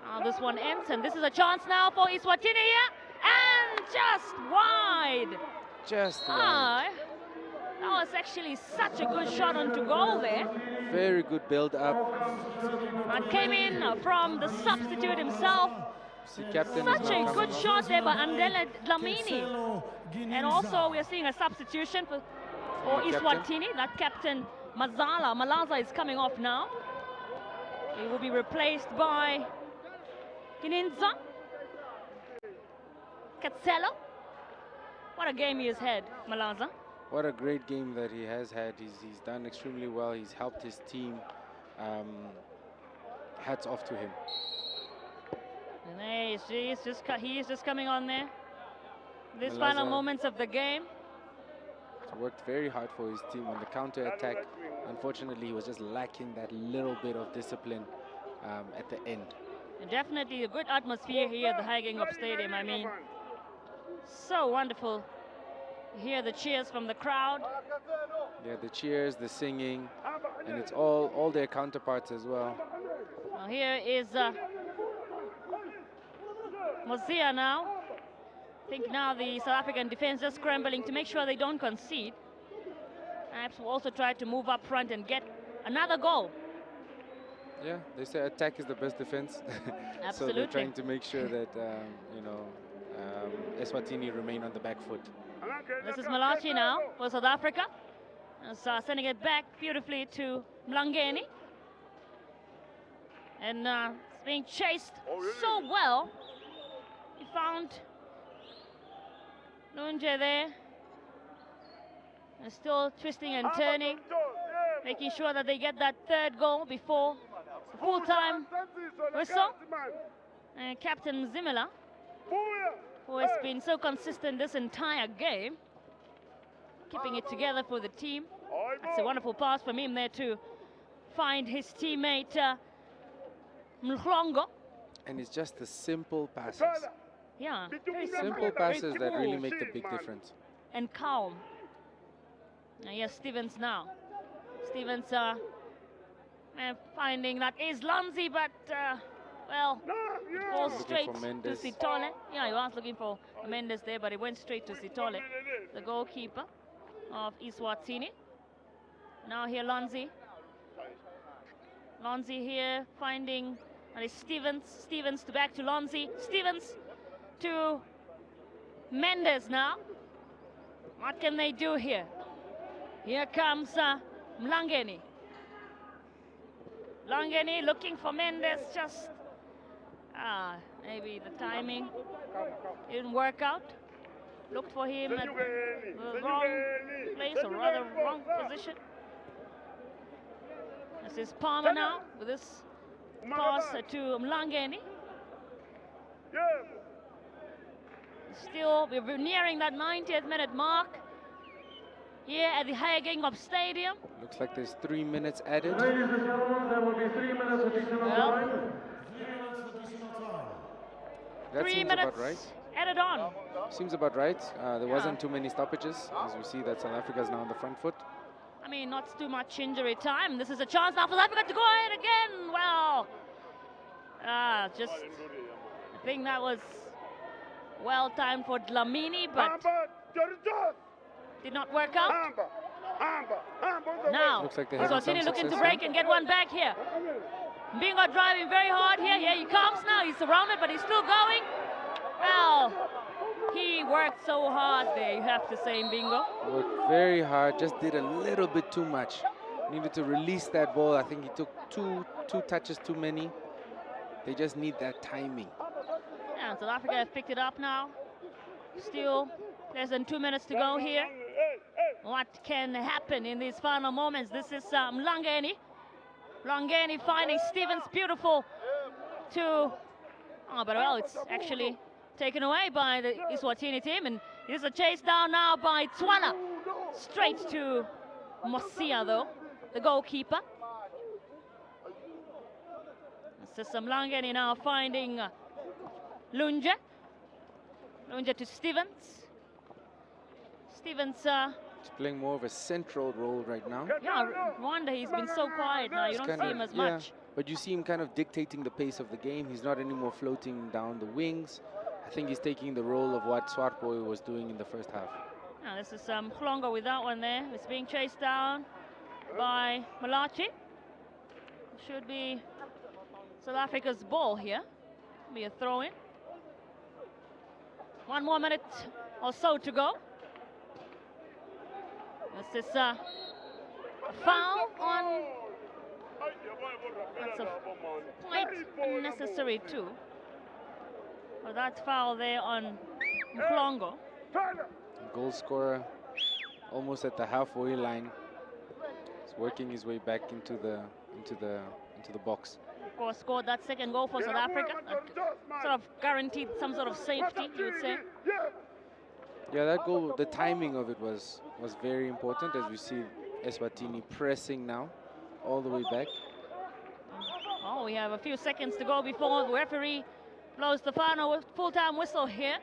how this one ends. And this is a chance now for Eswatini here. And just wide. Just wide. That was actually such a good shot onto goal there. Very good build up. That came in from the substitute himself. Such a good shot there by Andele Dlamini. And also we are seeing a substitution for Eswatini. That captain Malaza is coming off now. He will be replaced by Kininza Katselo. What a game he has had, Malaza. What a great game that he has had. He's done extremely well. He's helped his team. Hats off to him. And he is just coming on there. These Malaza final moments of the game. He's worked very hard for his team on the counter-attack. Unfortunately, he was just lacking that little bit of discipline at the end. And definitely a good atmosphere here at the Hagengob Stadium. I mean, so wonderful. You hear the cheers from the crowd. Yeah, the cheers, the singing, and it's all their counterparts as well. Well, here is Mozia now. I think now the South African defense just scrambling to make sure they don't concede. Perhaps will also try to move up front and get another goal. Yeah, they say attack is the best defense. So they're trying to make sure that, Eswatini remain on the back foot. This is Malachi now for South Africa. Sending it back beautifully to Mlangeni. And it's being chased so well. He found Lunje there. And still twisting and turning. Making sure that they get that third goal before the full-time whistle. And Captain Zimela, who has been so consistent this entire game, keeping it together for the team. That's a wonderful pass from him there to find his teammate Mlongo. And it's just the simple passes. Yeah, very simple passes that really make the big difference. And calm. And here's Stevens now. Stevens finding that is Lanzi, but well, it falls straight to Sitole. Yeah, he was looking for Mendes there, but it went straight to Sitole, the goalkeeper of Eswatini. Now here Lanzi. Lanzi here finding And it's Stevens. Stevens to back to Lonzi. Stevens to Mendes now. What can they do here? Here comes Mlangeni. Mlangeni looking for Mendes, just maybe the timing didn't work out. Looked for him at the wrong place, or rather wrong position. This is Palmer now with this pass to Mlangeni. Still, we're nearing that 90th minute mark here at the Hayagingop Stadium. Looks like there's 3 minutes added. Ladies and gentlemen, there will be 3 minutes additional time. 3 minutes additional time. That 3 seems minutes about right. added on. Seems about right. There wasn't too many stoppages, as we see that South Africa is now on the front foot. I mean, not too much injury time. This is a chance now for South Africa to go ahead again. Well, I think that was well timed for Dlamini, but did not work out. Now, looks like they have Eswatini looking to break and get one back here. Bingo driving very hard here. Here he comes now. He's surrounded, but he's still going. Well, he worked so hard there, you have to say, Bingo. Worked very hard, just did a little bit too much. Needed to release that ball. I think he took two touches too many. They just need that timing. Yeah, South Africa have picked it up now. Still less than 2 minutes to go here. What can happen in these final moments? This is Mlangeni. Mlangeni finding Stevens, beautiful to... Oh, but well, it's actually taken away by the Eswatini team, and it is a chase down now by Tswana. Straight to Mosia, though, the goalkeeper. This is Mlangeni now finding Lunja. Lunja to Stevens. Stevens... He's playing more of a central role right now. Yeah, Rwanda, he's been so quiet now. You don't see him as much. But you see him kind of dictating the pace of the game. He's not anymore floating down the wings. I think he's taking the role of what Swartboy was doing in the first half. Now this is Mhlongo with that one there. It's being chased down by Malachi. Should be South Africa's ball here. Be a throw-in. 1 more minute or so to go. This is a foul on... That's a point unnecessary too. But that foul there on Mhlongo. Goal scorer almost at the halfway line. He's working his way back into the box. Of course, scored that second goal for South Africa. That sort of guaranteed some sort of safety, you would say. Yeah, that goal, the timing of it was very important, as we see Eswatini pressing now all the way back. Oh, we have a few seconds to go before the referee blows the final full-time whistle here.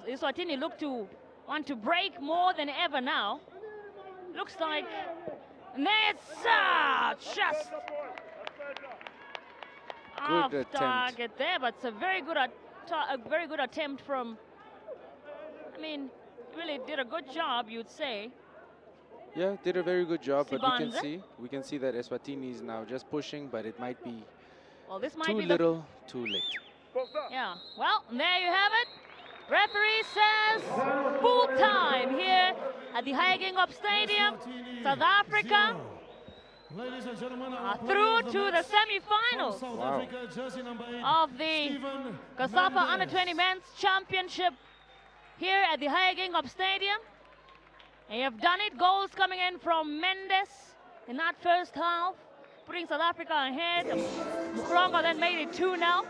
Eswatini look to want to break more than ever now. Looks like that's just off target there, but it's a very good attempt from. I mean, really did a good job, you'd say. Yeah, did a very good job, but Sibanza. we can see that Eswatini is now just pushing, but it might be this might too be little, too late. Yeah, well, there you have it. Referee says full time here at the Hayagingop Stadium. South Africa are through to the semi-finals of the COSAFA Under-20 Men's Championship here at the Hayagingop Stadium. And you have done it. Goals coming in from Mendes in that first half, putting South Africa ahead. Mhlongo then made it 2-0.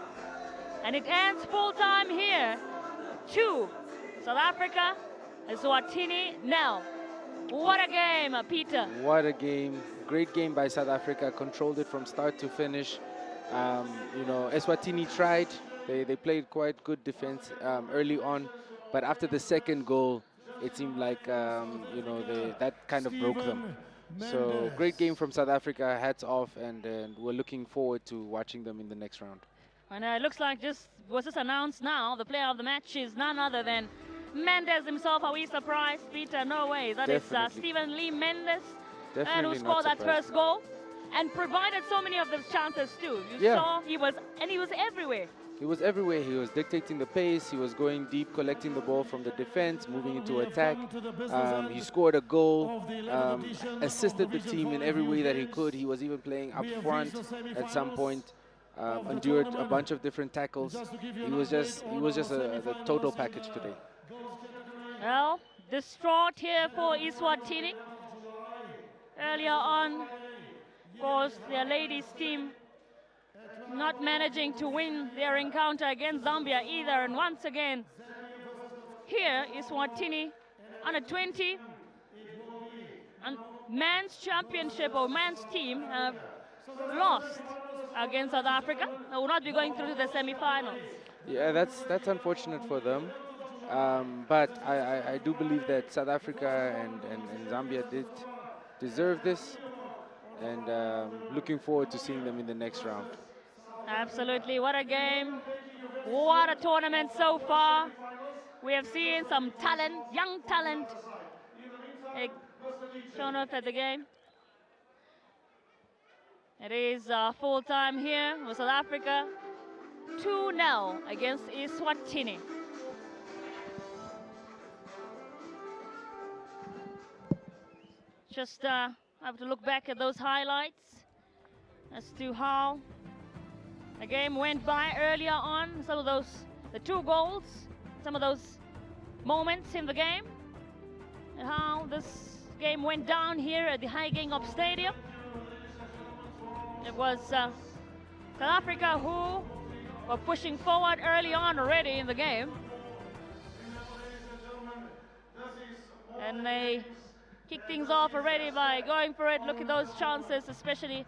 And it ends full-time here. 2 South Africa, Eswatini 0. What a game, Peter. What a game. Great game by South Africa. Controlled it from start to finish. You know, Eswatini tried. They played quite good defense early on. But after the second goal, it seemed like, you know, that kind of broke them. So great game from South Africa. Hats off. And we're looking forward to watching them in the next round. And it looks like was just announced now. The player of the match is none other than Mendes himself. Are we surprised, Peter? No way. That is Stephen Lee Mendes. Definitely and who scored that first goal. and provided so many of those chances too. You Yeah. saw he was everywhere. He was everywhere. He was dictating the pace. He was going deep, collecting the ball from the defense, moving into attack. He scored a goal, assisted the team in every way that he could. He was even playing up front at some point, endured a bunch of different tackles. He was just the total package today. Well, distraught here for Eswatini. Earlier on, of course, their ladies team not managing to win their encounter against Zambia either. And once again, here Eswatini under 20 and men's championship or men's team have lost against South Africa. They will not be going through to the semi-finals. Yeah, that's unfortunate for them. But I do believe that South Africa and Zambia did deserve this. And looking forward to seeing them in the next round. Absolutely, what a game, what a tournament so far. We have seen some talent, young talent, shown off at the game. It is full time here with South Africa, 2-0 against Eswatini. Just have to look back at those highlights as to how the game went by earlier on. Some of those, the 2 goals, some of those moments in the game, and how this game went down here at the High-Gingop Stadium. It was South Africa who were pushing forward early on already in the game. And they kicked things off already by going for it. Look at those chances, especially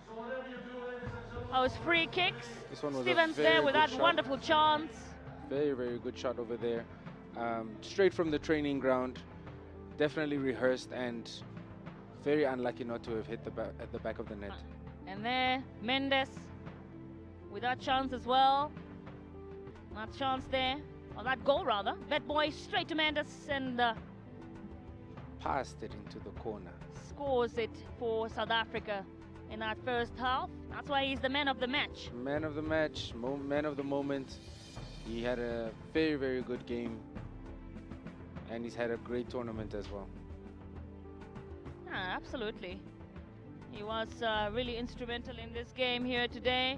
those free kicks. This one was Stevens a very there with good that shot. wonderful chance. Very, very good shot over there. Straight from the training ground. Definitely rehearsed and very unlucky not to have hit at the back of the net. And there, Mendes with that chance as well. That chance there, or that goal rather. That boy straight to Mendes and Passed it into the corner. scores it for South Africa in that first half. That's why he's the man of the match. Man of the match, man of the moment. He had a very, very good game. And he's had a great tournament as well. Yeah, absolutely. He was really instrumental in this game here today.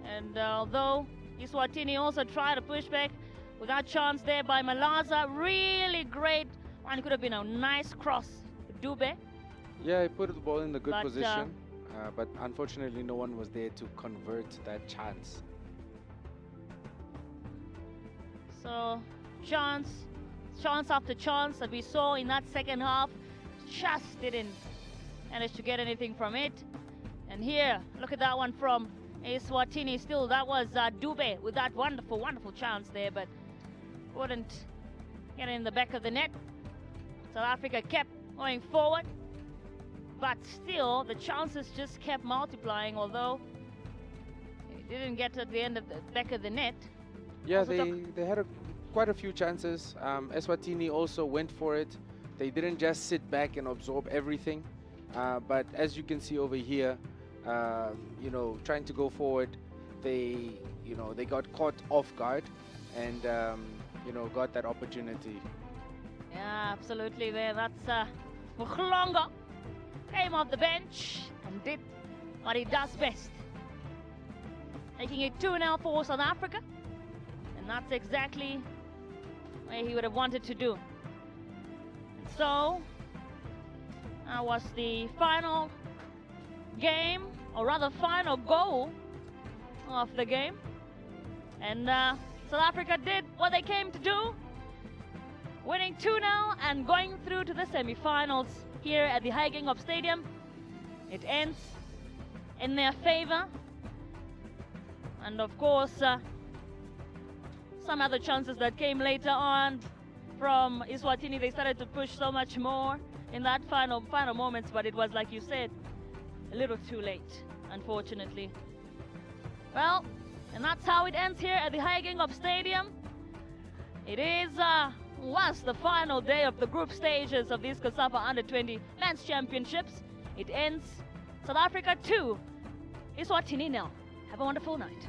And although Eswatini also tried to push back with that chance there by Malaza, really great. One could have been a nice cross. Dube. Yeah, he put the ball in the good But, position. But unfortunately, no one was there to convert that chance. So chance after chance that we saw in that second half, just didn't manage to get anything from it. And here, look at that one from Eswatini. Still, that was Dube with that wonderful, wonderful chance there, but couldn't get in the back of the net. South Africa kept going forward, but still the chances just kept multiplying, although it didn't get to the end of the back of the net. Yeah, Also they had quite a few chances. Eswatini also went for it. They didn't just sit back and absorb everything. But as you can see over here, you know, trying to go forward, they got caught off guard and, you know, got that opportunity. Yeah, absolutely there. That's Mhlongo came off the bench and did what he does best, making it 2-0 for South Africa. And that's exactly what he would have wanted to do. And so, that was the final game, or rather final goal of the game. And South Africa did what they came to do, winning 2-0 and going through to the semi-finals here at the High-Gingop Stadium. It ends in their favor. And of course, some other chances that came later on from Eswatini, they started to push so much more in that final moments, but it was, like you said, a little too late, unfortunately. Well, and that's how it ends here at the High-Gingop Stadium. It was the final day of the group stages of these COSAFA Under-20 Men's Championships. It ends South Africa 2, Eswatini 0. Have a wonderful night.